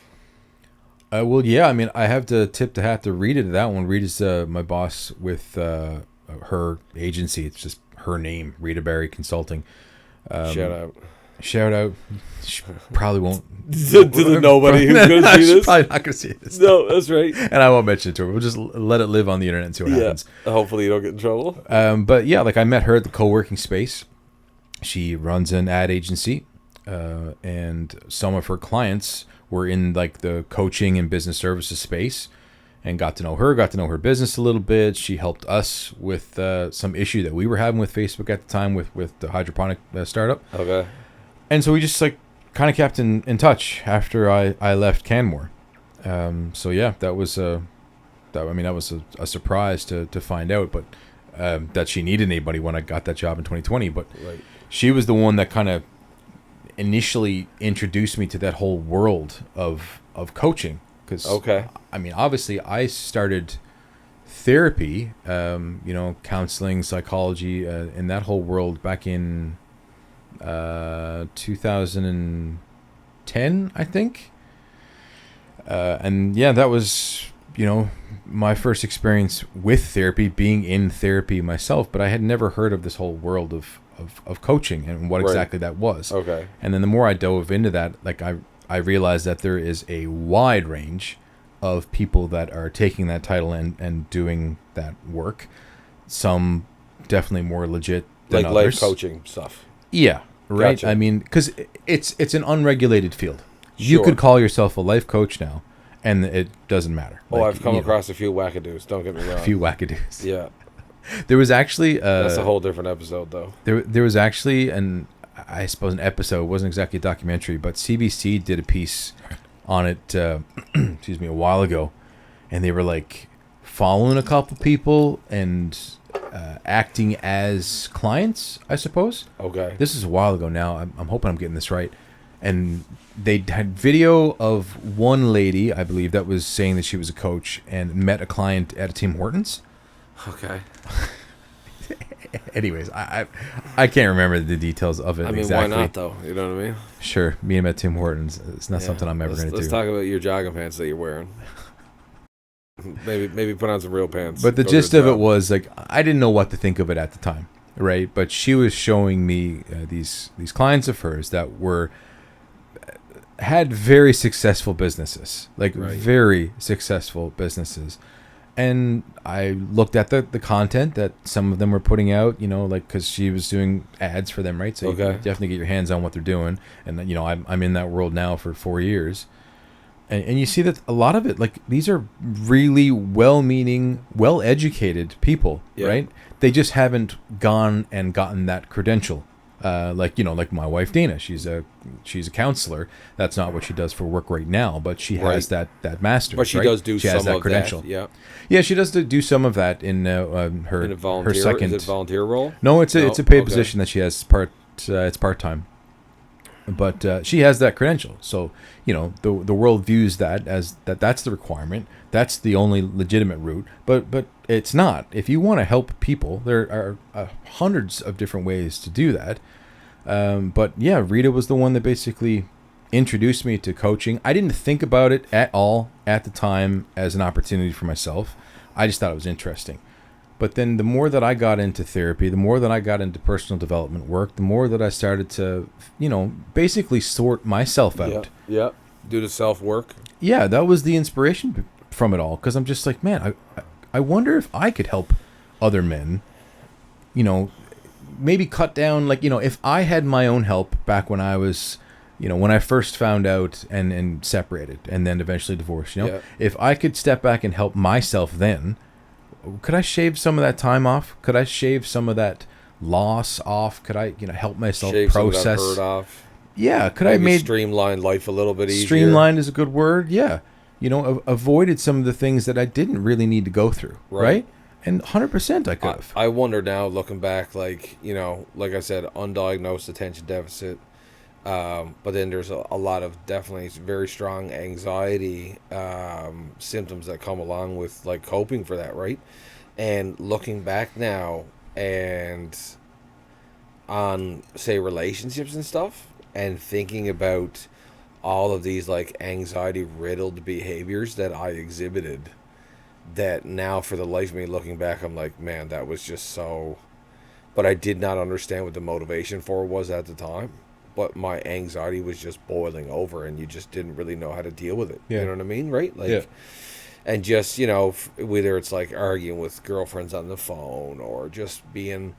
Well, yeah. I mean, I have to tip the hat to Rita to that one. Rita's my boss with her agency. It's just her name, Rita Barry Consulting. Shout out. She probably won't. to the nobody who's going to see She's this. probably not going to see this. No, that's right. And I won't mention it to her. We'll just let it live on the internet and see what happens. Hopefully you don't get in trouble. But yeah, like I met her at the co-working space. She runs an ad agency, and some of her clients were in like the coaching and business services space, and got to know her business a little bit. She helped us with some issue that we were having with Facebook at the time with the hydroponic startup. Okay. And so we just like kind of kept in touch after I left Canmore. So yeah, that was a surprise to find out, but that she needed anybody when I got that job in 2020. But Right. she was the one that kind of initially introduced me to that whole world of coaching. Because Okay. I mean, obviously, I started therapy, counseling, psychology, in that whole world back in 2010, I think. And yeah, that was, my first experience with therapy, being in therapy myself, but I had never heard of this whole world of coaching and what Right. exactly that was. Okay. And then the more I dove into that, like I realized that there is a wide range of people that are taking that title and doing that work. Some definitely more legit than Like others. life coaching stuff. Yeah, right. Gotcha. I mean, because it's an unregulated field. You Sure. could call yourself a life coach now, and it doesn't matter. Oh, Like, I've come across a few wackadoos. Don't get me wrong. a few wackadoos. Yeah. There was actually That's a whole different episode, though. there was actually I suppose an episode. It wasn't exactly a documentary, but CBC did a piece on it. Excuse me, a while ago, and they were like following a couple people and acting as clients, I suppose. Okay. This is a while ago now. I'm hoping I'm getting this right. And they had video of one lady, I believe, that was saying that she was a coach and met a client at a Tim Hortons. Okay. Anyways, I can't remember the details of it. I mean, exactly. why not though? You know what I mean? Sure, me and at Tim Hortons. It's not something I'm ever going to do. Let's talk about your jogging pants that you're wearing. Maybe put on some real pants. But the gist of it was like I didn't know what to think of it at the time, right? But she was showing me these clients of hers that had very successful businesses, like very successful businesses. And I looked at the content that some of them were putting out, you know, like because she was doing ads for them, right? So you can definitely get your hands on what they're doing. And, you know, I'm in that world now for 4 years. And you see that a lot of it, like these are really well-meaning, well-educated people, right? They just haven't gone and gotten that credential. Like, you know, like my wife Dana, she's a counselor. That's not what she does for work right now, but she has that master's. But she does do she some has that of credential. that. Yeah, she does do some of that in her second. Is it a volunteer role? No, it's a paid position that she has. It's part-time. But she has that credential, so you know the world views that as that's the requirement. That's the only legitimate route. But it's not. If you want to help people, there are hundreds of different ways to do that. But yeah, Rita was the one that basically introduced me to coaching. I didn't think about it at all at the time as an opportunity for myself. I just thought it was interesting. But then the more that I got into therapy, the more that I got into personal development work, the more that I started to, you know, basically sort myself out. Yeah. Do the self-work. Yeah, that was the inspiration from it all. Because I'm just like, man, I wonder if I could help other men, you know, maybe cut down, like, you know, if I had my own help back when I was, you know, when I first found out and separated and then eventually divorced, you know, if I could step back and help myself then, could I shave some of that time off? Could I shave some of that loss off? Could I, you know, help myself process? Some of that hurt off. Yeah. Could Maybe I make streamline life a little bit easier? Streamlined is a good word. Yeah. You know, avoided some of the things that I didn't really need to go through. Right. And 100% I could have. I wonder now, looking back, like, you know, like I said, undiagnosed attention deficit. But then there's a lot of definitely very strong anxiety symptoms that come along with like coping for that, right? And looking back now and on, say, relationships and stuff, and thinking about all of these like anxiety riddled behaviors that I exhibited, that now for the life of me looking back, I'm like, man, that was just so, but I did not understand what the motivation for was at the time. But my anxiety was just boiling over, and you just didn't really know how to deal with it. You know what I mean? Right? Like, and just, you know, whether it's like arguing with girlfriends on the phone, or just being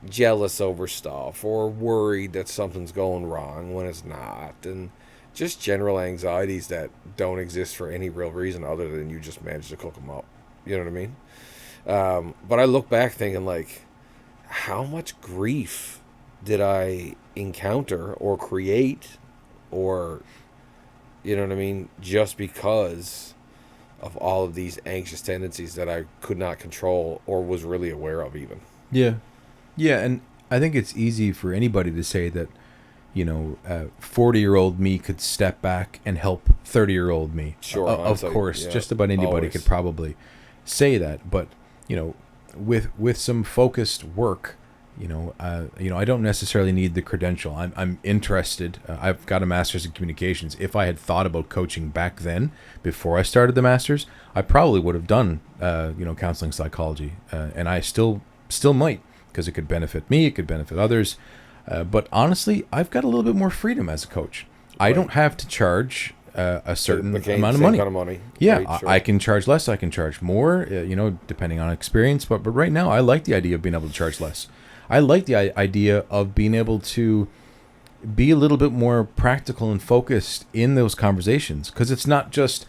jealous over stuff, or worried that something's going wrong when it's not, and just general anxieties that don't exist for any real reason other than you just managed to cook them up. You know what I mean? But I look back thinking, like, how much grief did I encounter or create, or, you know what I mean, just because of all of these anxious tendencies that I could not control or was really aware of even. Yeah, and I think it's easy for anybody to say that, you know, 40-year-old me could step back and help 30-year-old me. Sure, of course, just about anybody could probably say that. But, you know, with some focused work, you know, I don't necessarily need the credential. I'm interested. I've got a master's in communications. If I had thought about coaching back then, before I started the master's, I probably would have done, you know, counseling psychology, and I still might, because it could benefit me, it could benefit others. But honestly, I've got a little bit more freedom as a coach. I don't have to charge a certain amount of money. Kind of money. Yeah, right, sure. I can charge less. I can charge more. You know, depending on experience. But right now, I like the idea of being able to charge less. I like the idea of being able to be a little bit more practical and focused in those conversations, because it's not just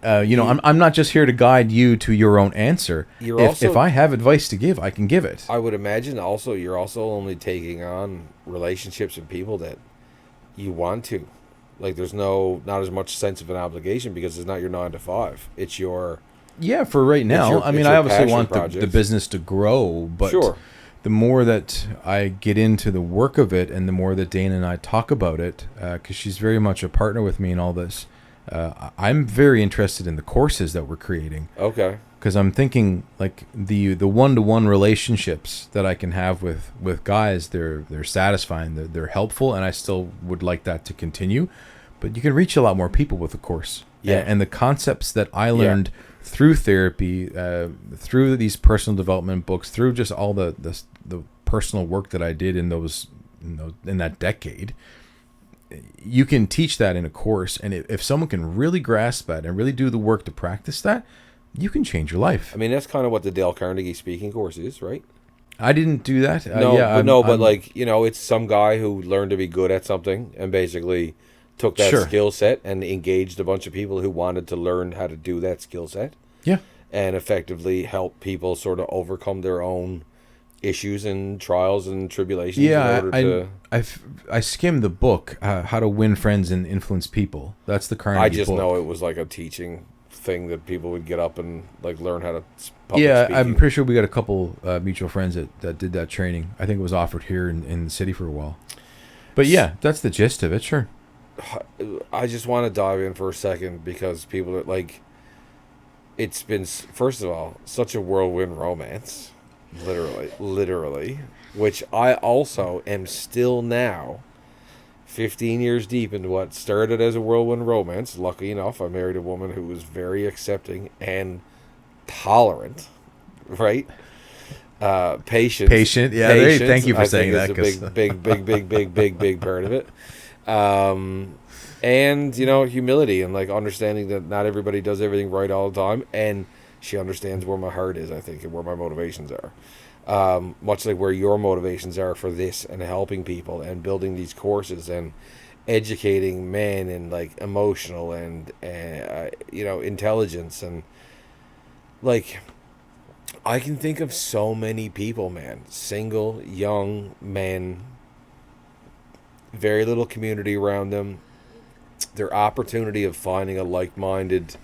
I'm not just here to guide you to your own answer. If I have advice to give, I can give it. I would imagine also you're also only taking on relationships and people that you want to. Like, there's not as much sense of an obligation because it's not your 9 to 5. It's your for right now. I mean, I obviously want the business to grow, but sure. The more that I get into the work of it, and the more that Dana and I talk about it, because she's very much a partner with me in all this, I'm very interested in the courses that we're creating. Okay. Because I'm thinking, like, the one-to-one relationships that I can have with guys, they're satisfying, they're helpful, and I still would like that to continue. But you can reach a lot more people with the course. Yeah. And the concepts that I learned through therapy, through these personal development books, through just all the personal work that I did in those, in that decade, you can teach that in a course. And if someone can really grasp that and really do the work to practice that, you can change your life. I mean, that's kind of what the Dale Carnegie speaking course is, right? I didn't do that. It's some guy who learned to be good at something and basically took that skill set and engaged a bunch of people who wanted to learn how to do that skill set. Yeah. And effectively help people sort of overcome their own issues and trials and tribulations. I skimmed the book, How to Win Friends and Influence People. That's the Carnegie book. I just know it was like a teaching thing that people would get up and like learn how to public speaking. I'm pretty sure we got a couple mutual friends that did that training. I think it was offered here in the city for a while. But yeah, that's the gist of it. Sure. I just want to dive in for a second because people are like, it's been, first of all, such a whirlwind romance, literally, which I also am still now 15 years deep into what started as a whirlwind romance. Lucky enough, I married a woman who was very accepting and tolerant, right? Patient. Yeah. Thank you for saying that. It's a big part of it. And humility and like understanding that not everybody does everything right all the time, and she understands where my heart is, I think, and where my motivations are, much like where your motivations are for this and helping people and building these courses and educating men and like emotional and intelligence. And like, I can think of so many people, man, single young men, very little community around them. Their opportunity of finding a like-minded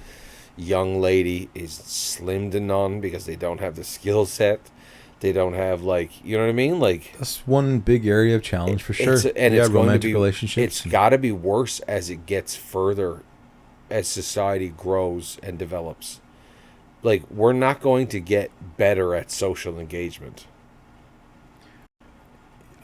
young lady is slim to none because they don't have the skill set. They don't have, like, you know what I mean? Like, that's one big area of challenge for sure. It's romantic relationships. It's got to be worse as it gets further, as society grows and develops. Like, we're not going to get better at social engagement.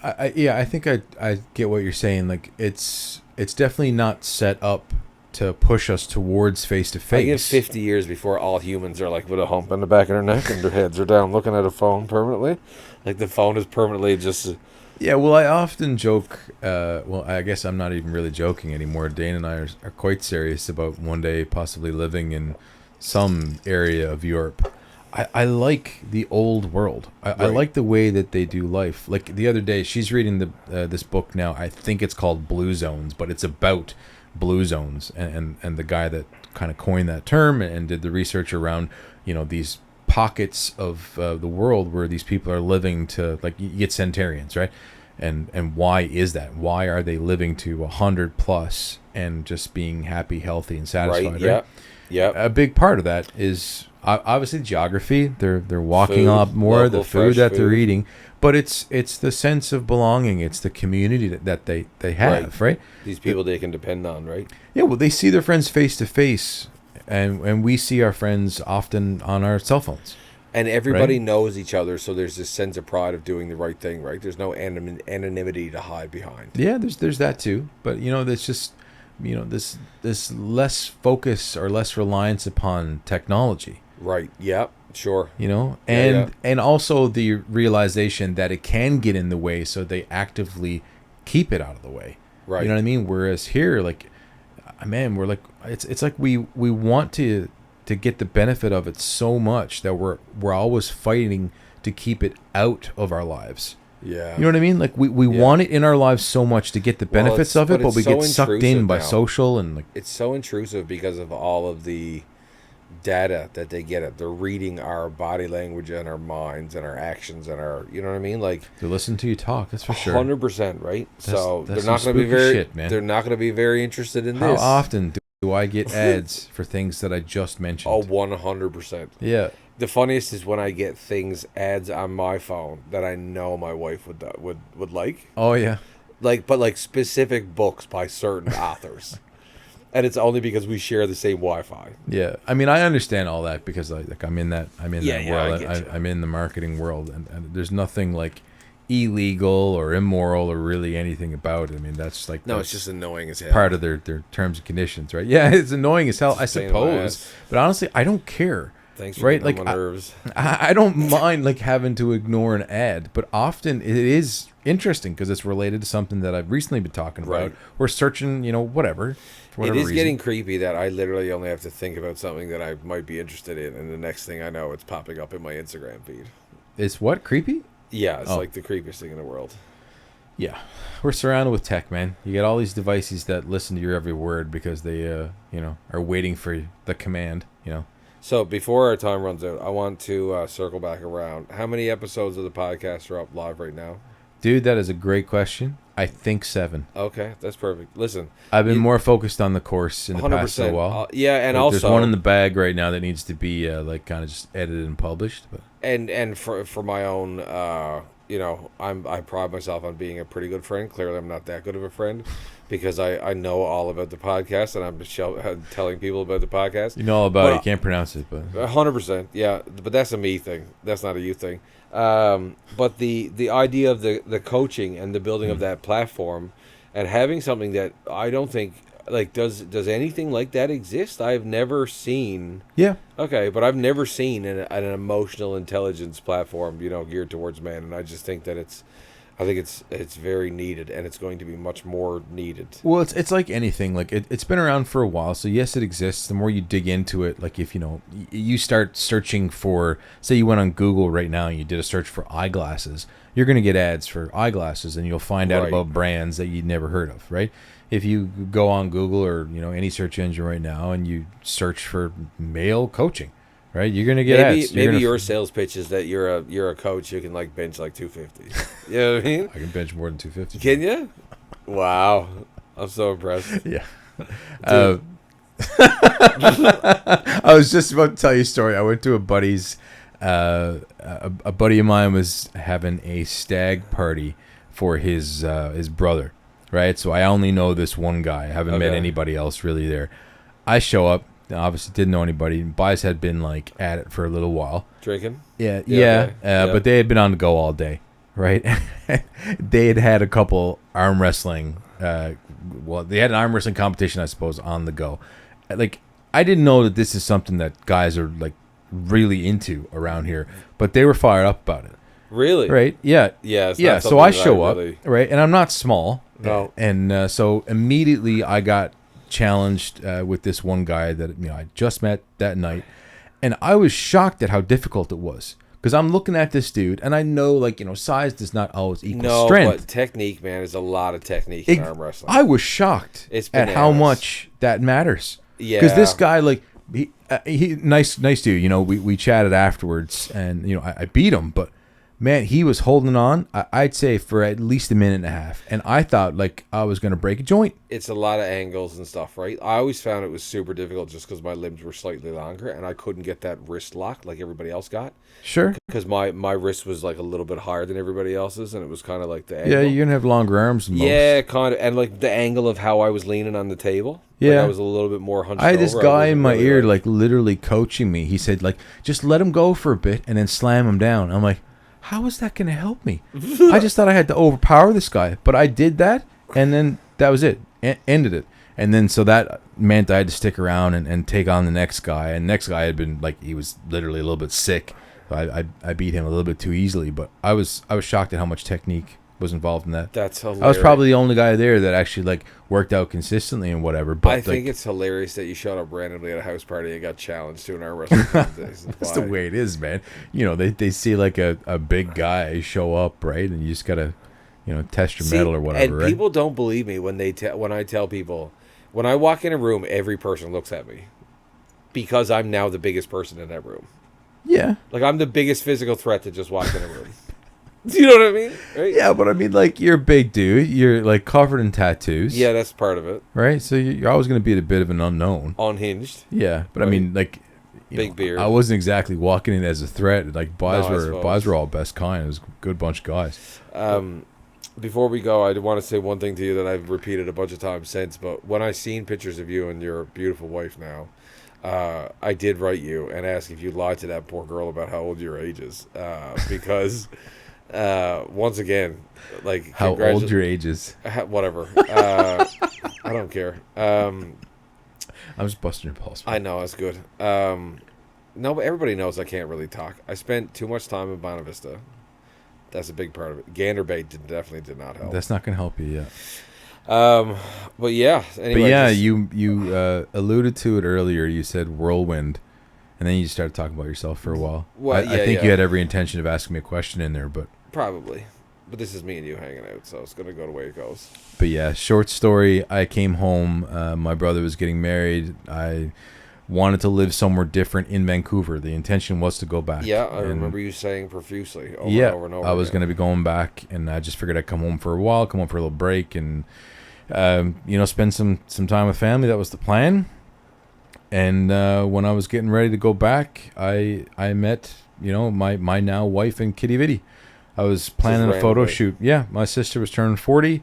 I think I get what you're saying. Like, it's definitely not set up to push us towards face to face. I guess 50 years before all humans are like with a hump in the back of their neck and their heads are down looking at a phone permanently. Like, the phone is permanently just. Yeah, well, I often joke. I guess I'm not even really joking anymore. Dane and I are quite serious about one day possibly living in some area of Europe. I like the old world. I like the way that they do life. Like the other day, she's reading this book now. I think it's called Blue Zones, but it's about blue zones and the guy that kind of coined that term and did the research around, these pockets of the world where these people are living to, like, you get centenarians, right? And why is that? Why are they living to 100 plus and just being happy, healthy, and satisfied? Right. Yeah. A big part of that is obviously geography. They're walking a lot more, the food that they're eating, but it's the sense of belonging. It's the community that they have, right? These people they can depend on, right? Yeah, well, they see their friends face to face, and we see our friends often on our cell phones. And everybody knows each other, so there's this sense of pride of doing the right thing, right? There's no anonymity to hide behind. Yeah, there's that too, but there's just this less focus or less reliance upon technology. Right. Yeah. Sure. And also the realization that it can get in the way, so they actively keep it out of the way. Right. You know what I mean? Whereas here, like, man, we're like, it's like we want to get the benefit of it so much that we're always fighting to keep it out of our lives. Yeah. You know what I mean? Like we want it in our lives so much to get the benefits of it, but we get sucked in by social and like it's so intrusive because of all of the data that they get at. They're reading our body language and our minds and our actions and our, you know what I mean? Like to listen to you talk, that's for sure. 100%, right? So that's they're not going to be very shit, man. they're not going to be very interested in How this. often do I get ads for things that I just mentioned? Oh, 100%. Yeah. The funniest is when I get ads on my phone that I know my wife would like. Oh yeah. But specific books by certain authors. And it's only because we share the same Wi-Fi. Yeah, I mean, I understand all that because I'm in that world. I'm in the marketing world, and there's nothing like illegal or immoral or really anything about it. I mean, that's like it's just annoying as hell. Part of their terms and conditions, right? Yeah, it's annoying as hell, I suppose. But honestly, I don't care. Thanks for getting on my nerves. I don't mind like having to ignore an ad, but often it is interesting because it's related to something that I've recently been talking about. Right. Or searching, whatever. It is getting creepy that I literally only have to think about something that I might be interested in, and the next thing I know, it's popping up in my Instagram feed. It's what? Creepy? Yeah, it's like the creepiest thing in the world. Yeah. We're surrounded with tech, man. You get all these devices that listen to your every word because they, are waiting for the command, So before our time runs out, I want to circle back around. How many episodes of the podcast are up live right now? Dude, that is a great question. I think 7. Okay, that's perfect. Listen, I've been more focused on the course in the 100%. past little while. And like, also there's one in the bag right now that needs to be kind of just edited and published. But and for my own, I pride myself on being a pretty good friend. Clearly, I'm not that good of a friend because I know all about the podcast and I'm telling people about the podcast. You know all about it. You can't pronounce it, but 100%. Yeah, but that's a me thing. That's not a you thing. But the idea of the coaching and the building of that platform and having something that I don't think does anything like that exist? I've never seen. Yeah. Okay, but I've never seen an emotional intelligence platform, geared towards men, and I just think that it's very needed, and it's going to be much more needed. Well, it's like anything. Like it's been around for a while, so yes, it exists. The more you dig into it, like if you start searching for, say you went on Google right now and you did a search for eyeglasses, you're going to get ads for eyeglasses, and you'll find out about brands that you'd never heard of, right? If you go on Google or any search engine right now and you search for male coaching, right, you're gonna get ads. Maybe your sales pitch is that you're a coach who can bench 250. You know what I mean? I can bench more than 250. Can you? Wow, I'm so impressed. Yeah. I was just about to tell you a story. I went to a buddy's. A buddy of mine was having a stag party for his brother. Right, so I only know this one guy. I haven't met anybody else really there. I show up. Obviously, didn't know anybody. Boys had been at it for a little while. Drinking? Yeah. But they had been on the go all day, right? They had a couple arm wrestling. They had an arm wrestling competition, I suppose, on the go. I didn't know that this is something that guys are really into around here, but they were fired up about it. Really? Right? Yeah. Yeah. So I show up, right, and I'm not small. No. And so immediately I got challenged with this one guy that I just met that night, and I was shocked at how difficult it was because I'm looking at this dude and I know size does not always equal strength. But technique, man, is a lot of technique in arm wrestling. I was shocked at how much that matters. Yeah. Because this guy he nice dude. We chatted afterwards and I beat him, but. Man, he was holding on, I'd say, for at least a minute and a half. And I thought, I was going to break a joint. It's a lot of angles and stuff, right? I always found it was super difficult just because my limbs were slightly longer and I couldn't get that wrist lock like everybody else got. Sure. Because my wrist was a little bit higher than everybody else's, and it was kind of the angle. Yeah, you're going to have longer arms than most. Yeah, kind of. And the angle of how I was leaning on the table. Yeah. I was a little bit more hunched over. I had this guy in my ear, literally coaching me. He said, just let him go for a bit and then slam him down. I'm like, how is that going to help me? I just thought I had to overpower this guy. But I did that, and then that was it. Ended it. And then so that meant I had to stick around and take on the next guy. And the next guy had been, he was literally a little bit sick. So I beat him a little bit too easily. But I was shocked at how much technique was involved in that. That's hilarious. I was probably the only guy there that actually like worked out consistently and whatever. But I think it's hilarious that you showed up randomly at a house party and got challenged to an arm wrestling contest. that's the way it is, man. You know, they see like a big guy show up, right, and you just gotta, you know, test your metal or whatever. And right? people don't believe me when I tell people, when I walk in a room, every person looks at me because I'm now the biggest person in that room. Yeah. Like, I'm the biggest physical threat to just walk in a room. Do you know what I mean? Right? Yeah, but I mean, like, you're a big dude. You're, like, covered in tattoos. Yeah, that's part of it. Right? So you're always going to be a bit of an unknown. Unhinged. Yeah, but Right. I mean, like, Big beard. I wasn't exactly walking in as a threat. Like, boys suppose. were all best kind. It was a good bunch of guys. Before we go, I want to say one thing to you that I've repeated a bunch of times since, but when I seen pictures of you and your beautiful wife now, I did write you and ask if you lied to that poor girl about how old your age is. Because, once again, like... How old your age is. Whatever. I don't care. I'm just busting your pulse. I know, that's good. No, but everybody knows I can't really talk. I spent too much time in Buena Vista. That's a big part of it. Gander Bait definitely did not help. That's not going to help you yet. But yeah. Anyway, But yeah, you alluded to it earlier. You said whirlwind, and then you started talking about yourself for a while. Well, I think you had every intention of asking me a question in there, but probably. But this is me and you hanging out, so it's gonna go the way it goes. But yeah, short story. I came home. My brother was getting married. I wanted to live somewhere different in Vancouver. The intention was to go back. Yeah, I remember you saying profusely over yeah, and over and over. I was going to be going back, and I just figured I'd come home for a while, come home for a little break, and spend some time with family. That was the plan. And when I was getting ready to go back, I met my now wife and Kitty Vitty. I was planning a photo shoot. Yeah, my sister was turning 40.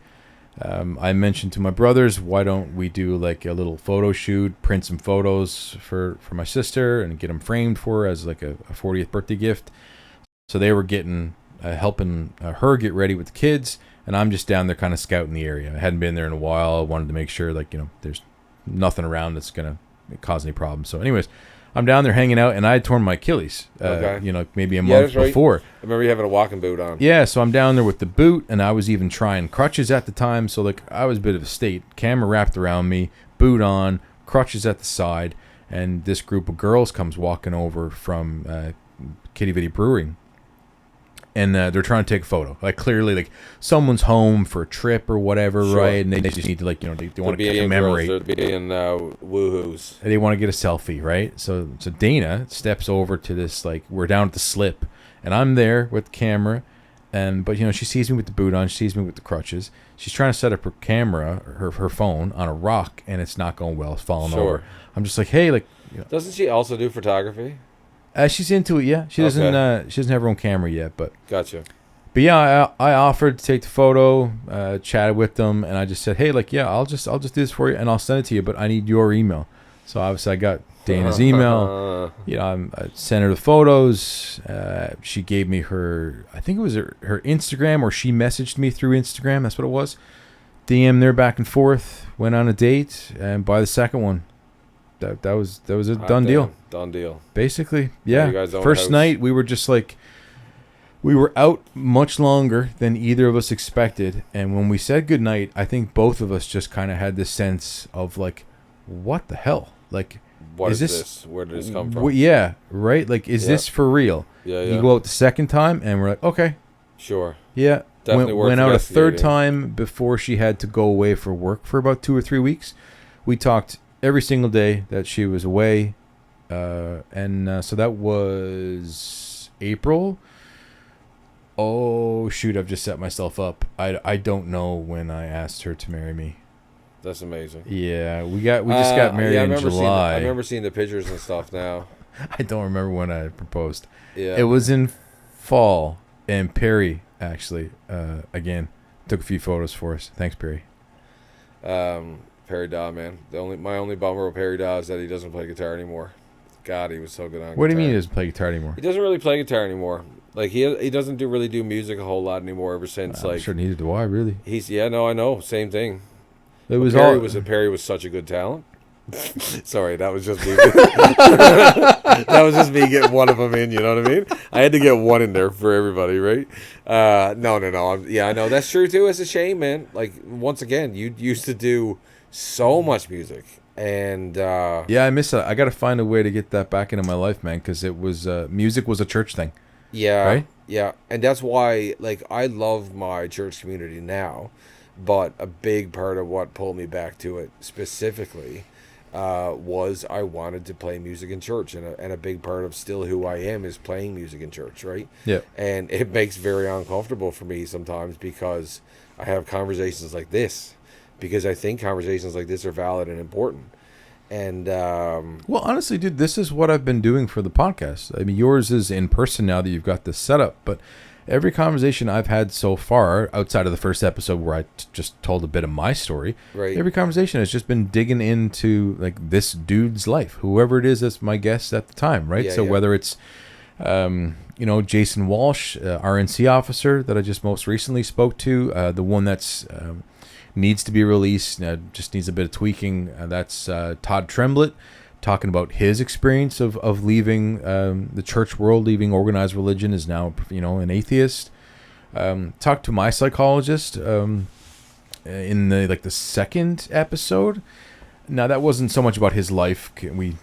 I mentioned to my brothers, why don't we do like a little photo shoot, print some photos for my sister and get them framed for her as like a 40th birthday gift. So they were helping her get ready with the kids, and I'm just down there kind of scouting the area. I hadn't been there in a while. I wanted to make sure there's nothing around that's going to cause any problems. So anyways, I'm down there hanging out, and I had torn my Achilles, maybe a month before. I remember you having a walking boot on. Yeah, so I'm down there with the boot, and I was even trying crutches at the time. So, like, I was a bit of a state. Camera wrapped around me, boot on, crutches at the side, and this group of girls comes walking over from Kitty Vitty Brewing. And they're trying to take a photo. Like, clearly, like, someone's home for a trip or whatever, Sure. right? And they just need to, like, they want to commemorate. They're being woohoos. They want to get a selfie, right? So Dana steps over to this, like, we're down at the slip, and I'm there with the camera, but she sees me with the boot on, she sees me with the crutches. She's trying to set up her camera, her phone, on a rock, and it's not going well. It's falling over. I'm just like, hey, like... Doesn't she also do photography? She's into it, yeah. She doesn't have her own camera yet, but... Gotcha. But yeah, I offered to take the photo, chatted with them, and I just said, hey, like, yeah, I'll just do this for you, and I'll send it to you, but I need your email. So obviously I got Dana's email. I sent her the photos. She gave me I think it was her Instagram, or she messaged me through Instagram. That's what it was. DM there back and forth. Went on a date, and by the second one, that was a done deal. Done deal. Basically, yeah. You guys own First house. night, we were just like, we were out much longer than either of us expected. And when we said goodnight, I think both of us just kind of had this sense of like, what the hell? Like, what is this? Where did this come from? Yeah, right? Like, is this for real? Yeah. You go out the second time, and we're like, okay. Sure. Yeah. Definitely went out a third time before she had to go away for work for about 2 or 3 weeks. We talked every single day that she was away. So that was April. Oh, shoot, I've just set myself up. I don't know when I asked her to marry me. That's amazing. Yeah, we just got married in July. I remember seeing the pictures and stuff now. I don't remember when I proposed. Yeah. It was in fall, and Perry, actually, again, took a few photos for us. Thanks, Perry. Perry Daw, man. My only bummer with Perry Daw is that he doesn't play guitar anymore. God, he was so good on guitar. What do you mean he doesn't play guitar anymore? He doesn't really play guitar anymore. Like, he doesn't really do music a whole lot anymore ever since, I'm sure neither do I, really. I know. Same thing. It was Perry was such a good talent. Sorry, that was just me. That was just me getting one of them in. You know what I mean? I had to get one in there for everybody, right? No. Yeah, I know that's true too. It's a shame, man. Like once again, you used to do so much music, and Yeah, I miss it. I got to find a way to get that back into my life, man, because it was music was a church thing. yeah, Right? yeah, and that's why like I love my church community now, but a big part of what pulled me back to it specifically was I wanted to play music in church, and a big part of still who I am is playing music in church, right? Yeah. And it makes very uncomfortable for me sometimes because I have conversations like this, because I think conversations like this are valid and important. And Well, honestly, dude, this is what I've been doing for the podcast. I mean, yours is in person now that you've got this set up, but every conversation I've had so far, outside of the first episode where I just told a bit of my story, Right. every conversation has just been digging into like this dude's life, whoever it is that's my guest at the time, right? Yeah, So yeah. whether it's, Jason Walsh, RNC officer that I just most recently spoke to, the one that's needs to be released, just needs a bit of tweaking. That's Todd Tremblett, talking about his experience of leaving the church world, leaving organized religion, is now an atheist. Talked to my psychologist in the second episode. Now that wasn't so much about his life. We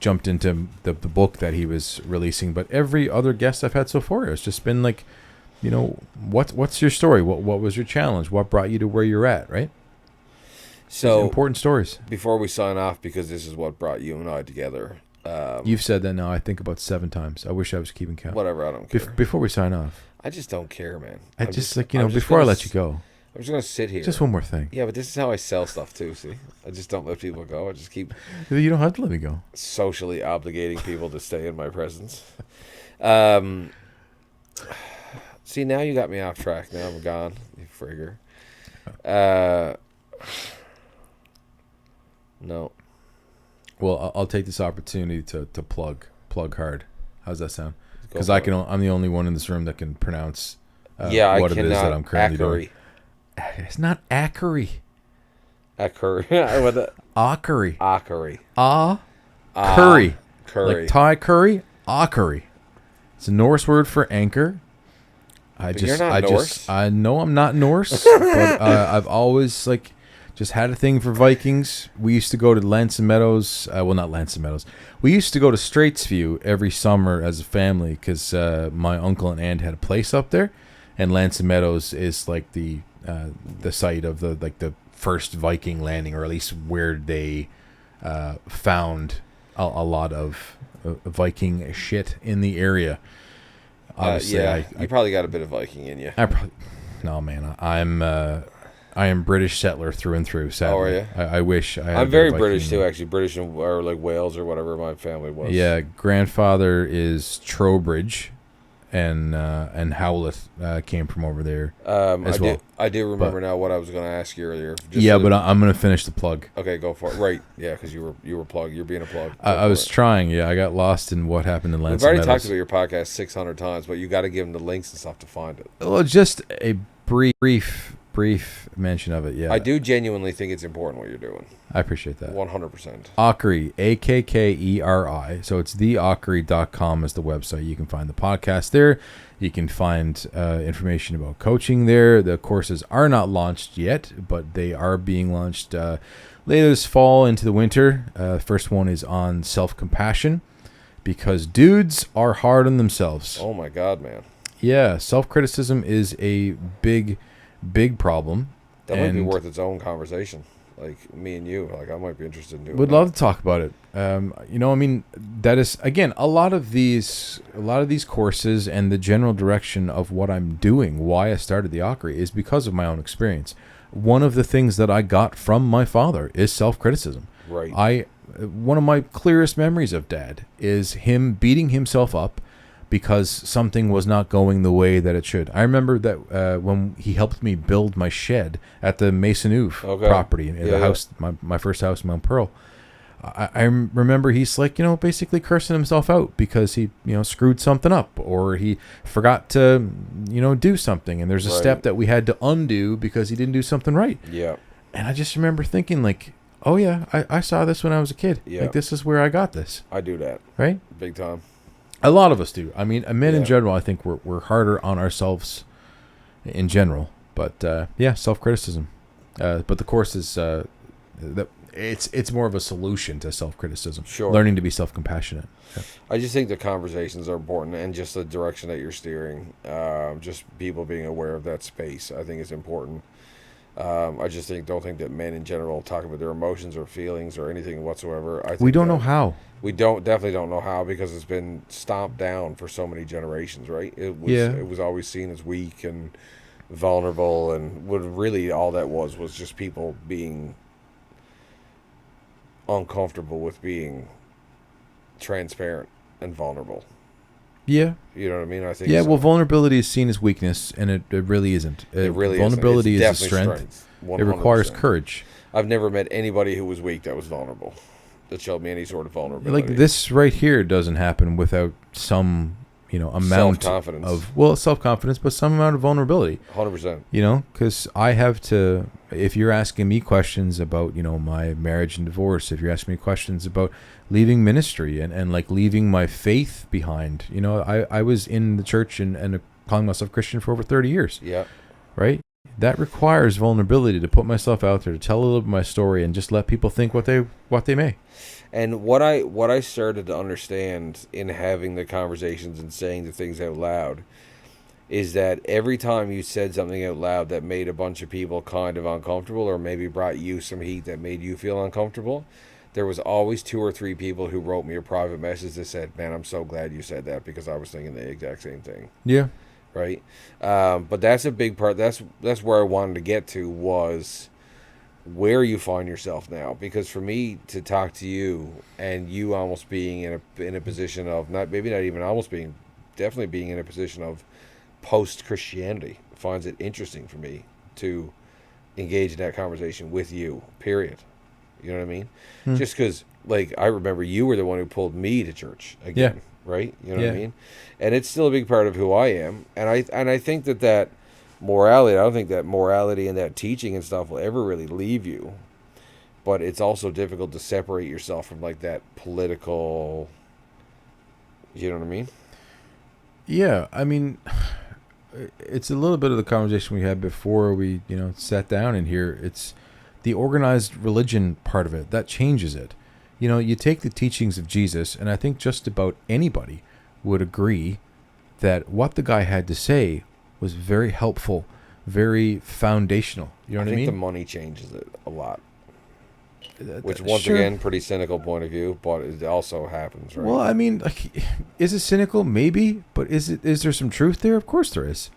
jumped into the book that he was releasing, but every other guest I've had so far, it's just been like, what's your story? What was your challenge? What brought you to where you're at? Right. so Important stories. before we sign off, because this is what brought you and I together. You've said that now, I think, about 7 times. I wish I was keeping count. Whatever, I don't care. Before we sign off, I just don't care, man. I I'm just I'm just before I gonna let you go, I'm just gonna sit here. just one more thing. Yeah, but this is how I sell stuff too. See, I just don't let people go. I just keep You don't have to let me go. socially obligating people to stay in my presence. See, now you got me off track. Now I'm gone, you frigger. No. Well, I'll take this opportunity to plug hard. How's that sound? Go Because for it. I'm the only one in this room that can pronounce Yeah, what I it cannot. is that I'm currently Akkeri. doing. It's not Akkeri. Akkeri. What the? Akkeri. Akkeri. Curry. Curry. Like Thai curry. Akkeri. It's a Norse word for anchor. you're not Norse. I know I'm not Norse, but I've always just had a thing for Vikings. We used to go to Lansing Meadows. Well, not Lansing Meadows. We used to go to Straitsview every summer as a family because my uncle and aunt had a place up there, and Lansing Meadows is like the site of the first Viking landing, or at least where they found a lot of Viking shit in the area. Obviously, yeah, you probably got a bit of Viking in you. No, man. I am British settler through and through. Sadly. Oh, are you? I wish I had. I'm a bit very of British Viking. too, actually. British or like Wales or whatever my family was. Yeah, grandfather is Trowbridge, and Howlett came from over there as well. I do remember now what I was going to ask you earlier. But I'm gonna finish the plug. Okay, go for it. Right, yeah, because you were plug. You're being a plug. I was trying. Yeah, I got lost in what happened in Lansing We've already Meadows. talked about your podcast 600 times, but you got to give them the links and stuff to find it. Well, just a brief mention of it. Yeah, I do genuinely think it's important what you're doing. I appreciate that. 100%. Akkeri, Akkeri. So it's theakkeri.com is the website. You can find the podcast there. You can find information about coaching there. The courses are not launched yet, but they are being launched later this fall into the winter. First one is on self-compassion, because dudes are hard on themselves. Oh my God, man. Yeah, self-criticism is a big problem. That might be And- worth its own conversation. Like me and you, like I might be interested in doing. Would that. love to talk about it. That is, again, a lot of these courses and the general direction of what I'm doing, why I started the Akkeri, is because of my own experience. One of the things that I got from my father is self-criticism. Right. One of my clearest memories of Dad is him beating himself up because something was not going the way that it should. I remember that when he helped me build my shed at the Maisonneuve property, the house, my first house in Mount Pearl. I remember he's basically cursing himself out because he, screwed something up, or he forgot to, do something. And there's a step that we had to undo because he didn't do something right. Yeah. And I just remember thinking, oh yeah, I saw this when I was a kid. Yeah. Like, this is where I got this, I do that right? big time. A lot of us do. I mean, men in Yeah. general, I think we're harder on ourselves in general. But yeah, self-criticism. But the course is it's more of a solution to self-criticism. Sure. Learning to be self-compassionate. Yeah. I just think the conversations are important, and just the direction that you're steering. Just people being aware of that space, I think, is important. I just don't think that men in general talk about their emotions or feelings or anything whatsoever. I think We don't know that how. We definitely don't know how, because it's been stomped down for so many generations, right? It was always seen as weak and vulnerable, and what really all that was just people being uncomfortable with being transparent and vulnerable. Yeah. You know what I mean? I think. Yeah. so. Well, vulnerability is seen as weakness, and it really isn't. It really vulnerability isn't. is a strength. 100%. It requires courage. I've never met anybody who was weak that was vulnerable, that showed me any sort of vulnerability. Like, this right here doesn't happen without some, amount Self-confidence. of self-confidence, but some amount of vulnerability. 100%. Because I have to, if you're asking me questions about, my marriage and divorce, if you're asking me questions about leaving ministry and like leaving my faith behind, I was in the church and calling myself Christian for over 30 years. Yeah. Right? That requires vulnerability to put myself out there, to tell a little bit of my story, and just let people think what they may. And what I started to understand in having the conversations and saying the things out loud is that every time you said something out loud that made a bunch of people kind of uncomfortable, or maybe brought you some heat that made you feel uncomfortable, there was always 2 or 3 people who wrote me a private message that said, "Man, I'm so glad you said that, because I was thinking the exact same thing." Yeah. Right? But that's a big part. That's where I wanted to get to, was where you find yourself now. Because for me to talk to you, and you almost being in a position of, definitely being in a position of post-Christianity, finds it interesting for me to engage in that conversation with you, period. You know what I mean? Just because, like, I remember you were the one who pulled me to church again. Yeah. Right? You know what I mean? And it's still a big part of who I am. And I think that morality, I don't think that morality and that teaching and stuff will ever really leave you. But it's also difficult to separate yourself from, like, that political, you know what I mean? Yeah. I mean, it's a little bit of the conversation we had before we, sat down in here. It's the organized religion part of it that changes it. You take the teachings of Jesus, and I think just about anybody would agree that what the guy had to say was very helpful, very foundational. You know what I mean? I think the money changes it a lot. Which, once again, pretty cynical point of view, but it also happens, right? Well, I mean, like, is it cynical? Maybe, but is there some truth there? Of course there is,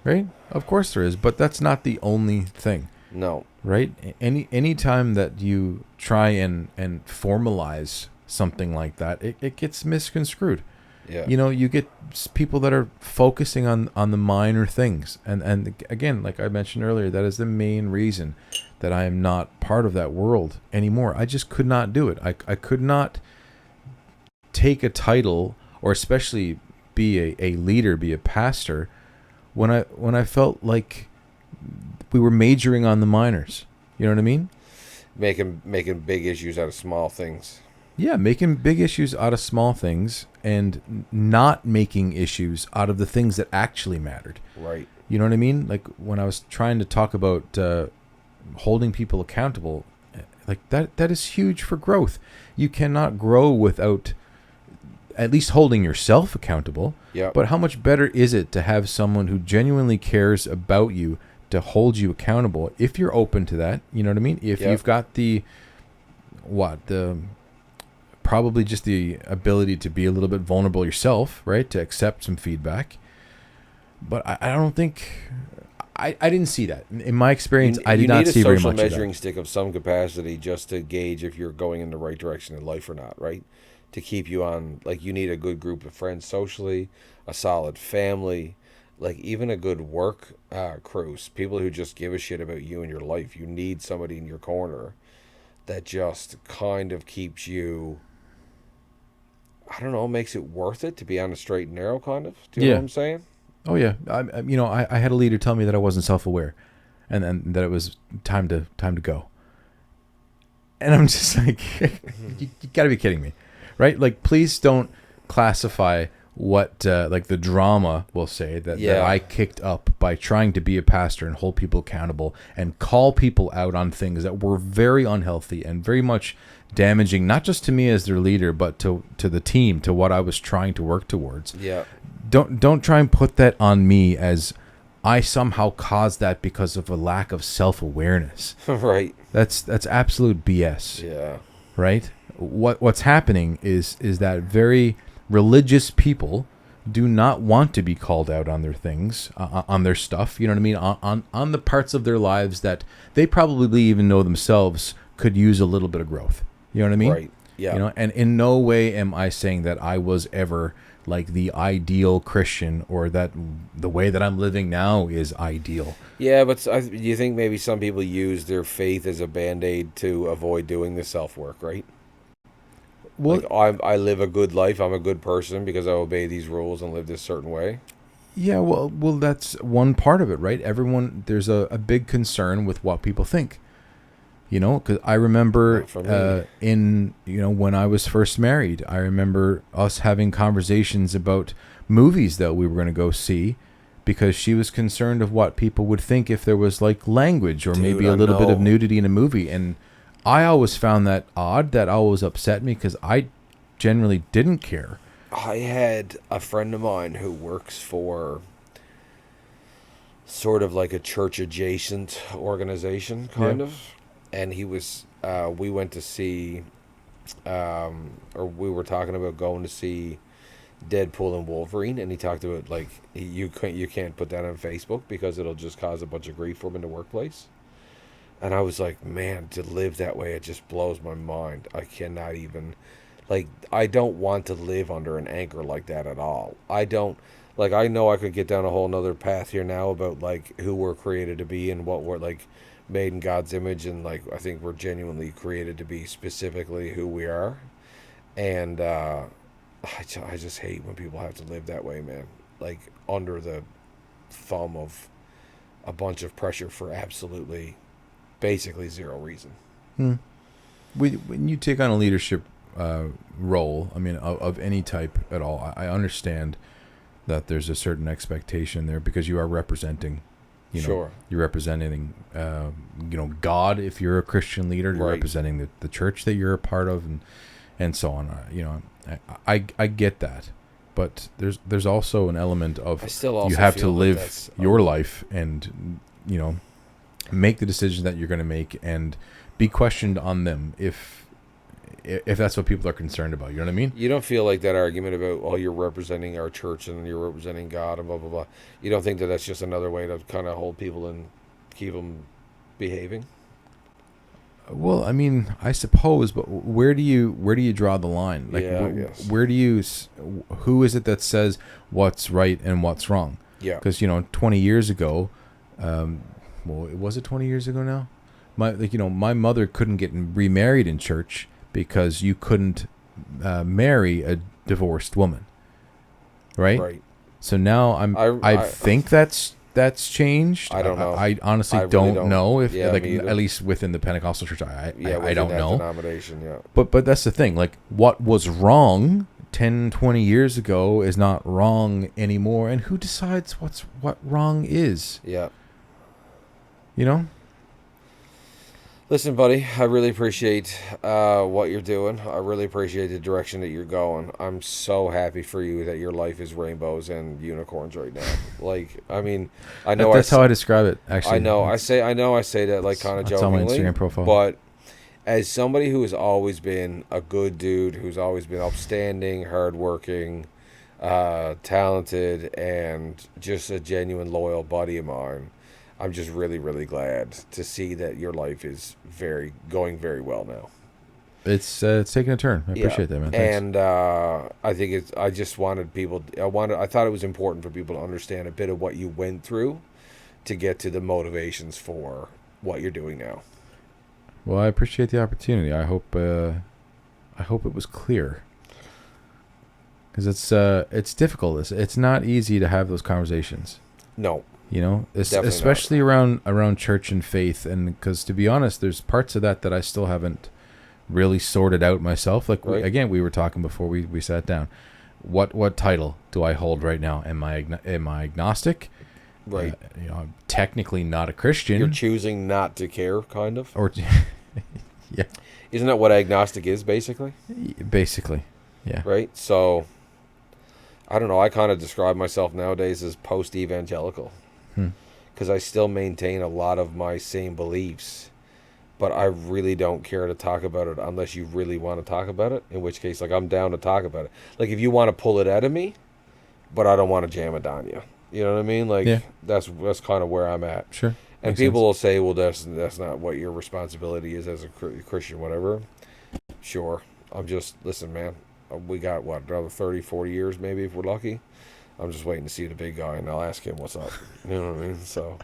right? Of course there is, but that's not the only thing. No. Right? Any time that you try and formalize something like that, it gets misconstrued. Yeah. You get people that are focusing on the minor things. And again, like I mentioned earlier, that is the main reason that I am not part of that world anymore. I just could not do it. I could not take a title, or especially be a leader, be a pastor, when I felt like we were majoring on the minors. You know what I mean? Making big issues out of small things. Yeah, making big issues out of small things, and not making issues out of the things that actually mattered. Right. You know what I mean? Like, when I was trying to talk about holding people accountable, like that is huge for growth. You cannot grow without at least holding yourself accountable. Yeah. But how much better is it to have someone who genuinely cares about you to hold you accountable, if you're open to that? You know what I mean? If you've got probably just the ability to be a little bit vulnerable yourself, right? To accept some feedback. But I don't think, I didn't see that. In my experience, I did not see very much of that. You need a social measuring stick of some capacity just to gauge if you're going in the right direction in life or not, right? To keep you on, like, you need a good group of friends socially, a solid family, like even a good work crew, people who just give a shit about you and your life. You need somebody in your corner that just kind of keeps you, I don't know, makes it worth it to be on the straight and narrow, kind of. Do you know what I'm saying? Oh yeah, I had a leader tell me that I wasn't self-aware, and that it was time to go. And I'm just like, you got to be kidding me, right? Like, please don't classify what like the drama will say that I kicked up by trying to be a pastor and hold people accountable and call people out on things that were very unhealthy and very much damaging, not just to me as their leader, but to the team, to what I was trying to work towards. Yeah. Don't try and put that on me as I somehow caused that because of a lack of self-awareness. Right. That's absolute BS. Yeah. Right? What's happening is that very religious people do not want to be called out on their things, on their stuff, you know what I mean? On the parts of their lives that they probably even know themselves could use a little bit of growth. You know what I mean? Right. Yeah. You know, and in no way am I saying that I was ever like the ideal Christian or that the way that I'm living now is ideal. Yeah, but do you think maybe some people use their faith as a Band-Aid to avoid doing the self-work, right? Well, like I live a good life. I'm a good person because I obey these rules and live this certain way. Yeah, well, that's one part of it, right? Everyone, there's a big concern with what people think. You know, because I remember when I was first married, I remember us having conversations about movies that we were going to go see because she was concerned of what people would think if there was like language or maybe a little bit of nudity in a movie. And I always found that odd. That always upset me because I generally didn't care. I had a friend of mine who works for sort of like a church adjacent organization, kind of. And he was, we went to see, or we were talking about going to see Deadpool and Wolverine. And he talked about like, you can't put that on Facebook because it'll just cause a bunch of grief for him in the workplace. And I was like, man, to live that way, it just blows my mind. I cannot even, like, I don't want to live under an anchor like that at all. I don't, like, I know I could get down a whole nother path here now about, like, who we're created to be and what we're, like, made in God's image. And, like, I think we're genuinely created to be specifically who we are. And I just hate when people have to live that way, man. Like, under the thumb of a bunch of pressure for absolutely... basically zero reason. When you take on a leadership role, I mean, of any type at all, I understand that there's a certain expectation there because you are representing, you're representing, God. If you're a Christian leader, you're representing the church that you're a part of, and so on. I get that, but there's also an element of you have to live your life and make the decisions that you're going to make and be questioned on them if that's what people are concerned about. You know what I mean? You don't feel like that argument about, you're representing our church and you're representing God and blah, blah, blah. You don't think that that's just another way to kind of hold people and keep them behaving? Well, I mean, I suppose, but where do you draw the line? Like, I guess. Who is it that says what's right and what's wrong? Yeah. Because, 20 years ago, was it 20 years ago now? My mother couldn't get remarried in church because you couldn't marry a divorced woman, right? Right. So now I think that's changed. I don't know. I honestly don't know if at least within the Pentecostal church. I don't know. Denomination, yeah. But that's the thing. Like, what was wrong 10, 20 years ago is not wrong anymore, and who decides what wrong is? Yeah. Listen, buddy, I really appreciate what you're doing. I really appreciate the direction that you're going. I'm so happy for you that your life is rainbows and unicorns right now. Like, I mean, I know that's how I describe it. Actually, I know I say that like kind of jokingly. That's on my Instagram profile. But as somebody who has always been a good dude, who's always been upstanding, hardworking, talented, and just a genuine loyal buddy of mine, I'm just really, really glad to see that your life is going very well now. It's taking a turn. I appreciate that, man. Thanks. And I think I just wanted people. I thought it was important for people to understand a bit of what you went through to get to the motivations for what you're doing now. Well, I appreciate the opportunity. I hope it was clear. Because it's difficult. It's not easy to have those conversations. No. Especially around church and faith, and because to be honest, there's parts of that I still haven't really sorted out myself. Like Right. we were talking before we sat down. What title do I hold right now? Am I agnostic? Right. I'm technically not a Christian. You're choosing not to care, kind of. Or yeah, Isn't that what agnostic is, basically? basically, yeah. Right. So, I don't know. I kind of describe myself nowadays as post-evangelical because I still maintain a lot of my same beliefs, but I really don't care to talk about it unless you really want to talk about it. In which case, like, I'm down to talk about it. Like, if you want to pull it out of me, but I don't want to jam it on you. You know what I mean? Like, Yeah. that's kind of where I'm at. Sure. And Makes people sense. will say, well, that's not what your responsibility is as a Christian, whatever. Sure. Listen, man, we got, what, another 30, 40 years maybe if we're lucky. I'm just waiting to see the big guy, and I'll ask him what's up. You know what I mean? So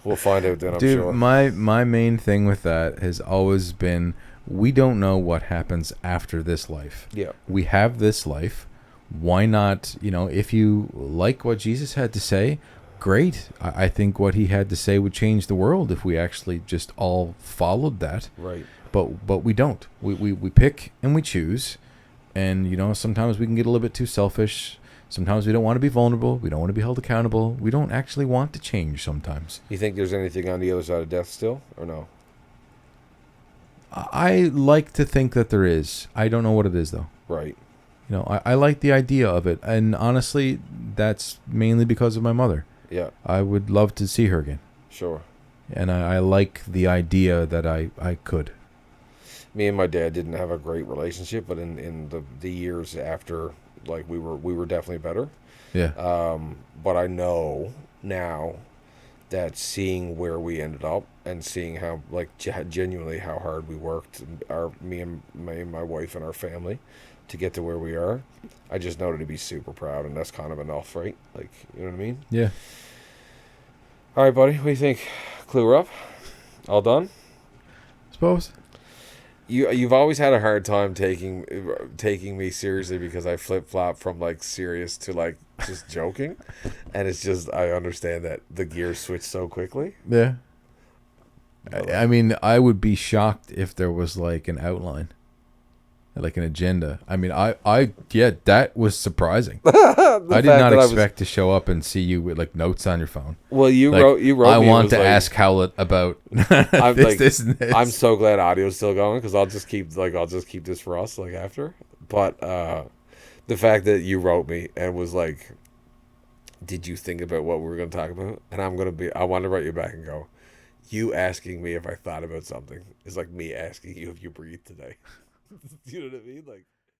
we'll find out then, I'm Dude, sure. my main thing with that has always been we don't know what happens after this life. Yeah. We have this life. Why not, if you like what Jesus had to say, great. I think what he had to say would change the world if we actually just all followed that. Right. But we don't. We pick and we choose. And, sometimes we can get a little bit too selfish. Sometimes we don't want to be vulnerable. We don't want to be held accountable. We don't actually want to change sometimes. You think there's anything on the other side of death still, or no? I like to think that there is. I don't know what it is, though. Right. I like the idea of it. And honestly, that's mainly because of my mother. Yeah. I would love to see her again. Sure. And I like the idea that I could. Me and my dad didn't have a great relationship, but in the years after, like, we were definitely better. Yeah. But I know now that seeing where we ended up and seeing how, like, genuinely how hard we worked, me and my wife and our family, to get to where we are, I just know to be super proud, and that's kind of enough, right? Like, you know what I mean? Yeah. All right, buddy. What do you think? Clue her up? All done? Suppose. You've always had a hard time taking me seriously because I flip flop from, like, serious to, like, just joking, and it's just, I understand that the gears switch so quickly. Yeah. I mean, I would be shocked if there was, like, an outline, like an agenda. I mean, yeah, that was surprising. I did not expect to show up and see you with, like, notes on your phone. Well, you Like, wrote. I me, want to like, ask Howlett about I'm this, like, this, and this. I'm so glad audio's still going because I'll just keep this for us, like, after. But the fact that you wrote me and was like, "Did you think about what we were going to talk about?" And I want to write you back and go, "You asking me if I thought about something is like me asking you if you breathed today." You know what I mean? Like.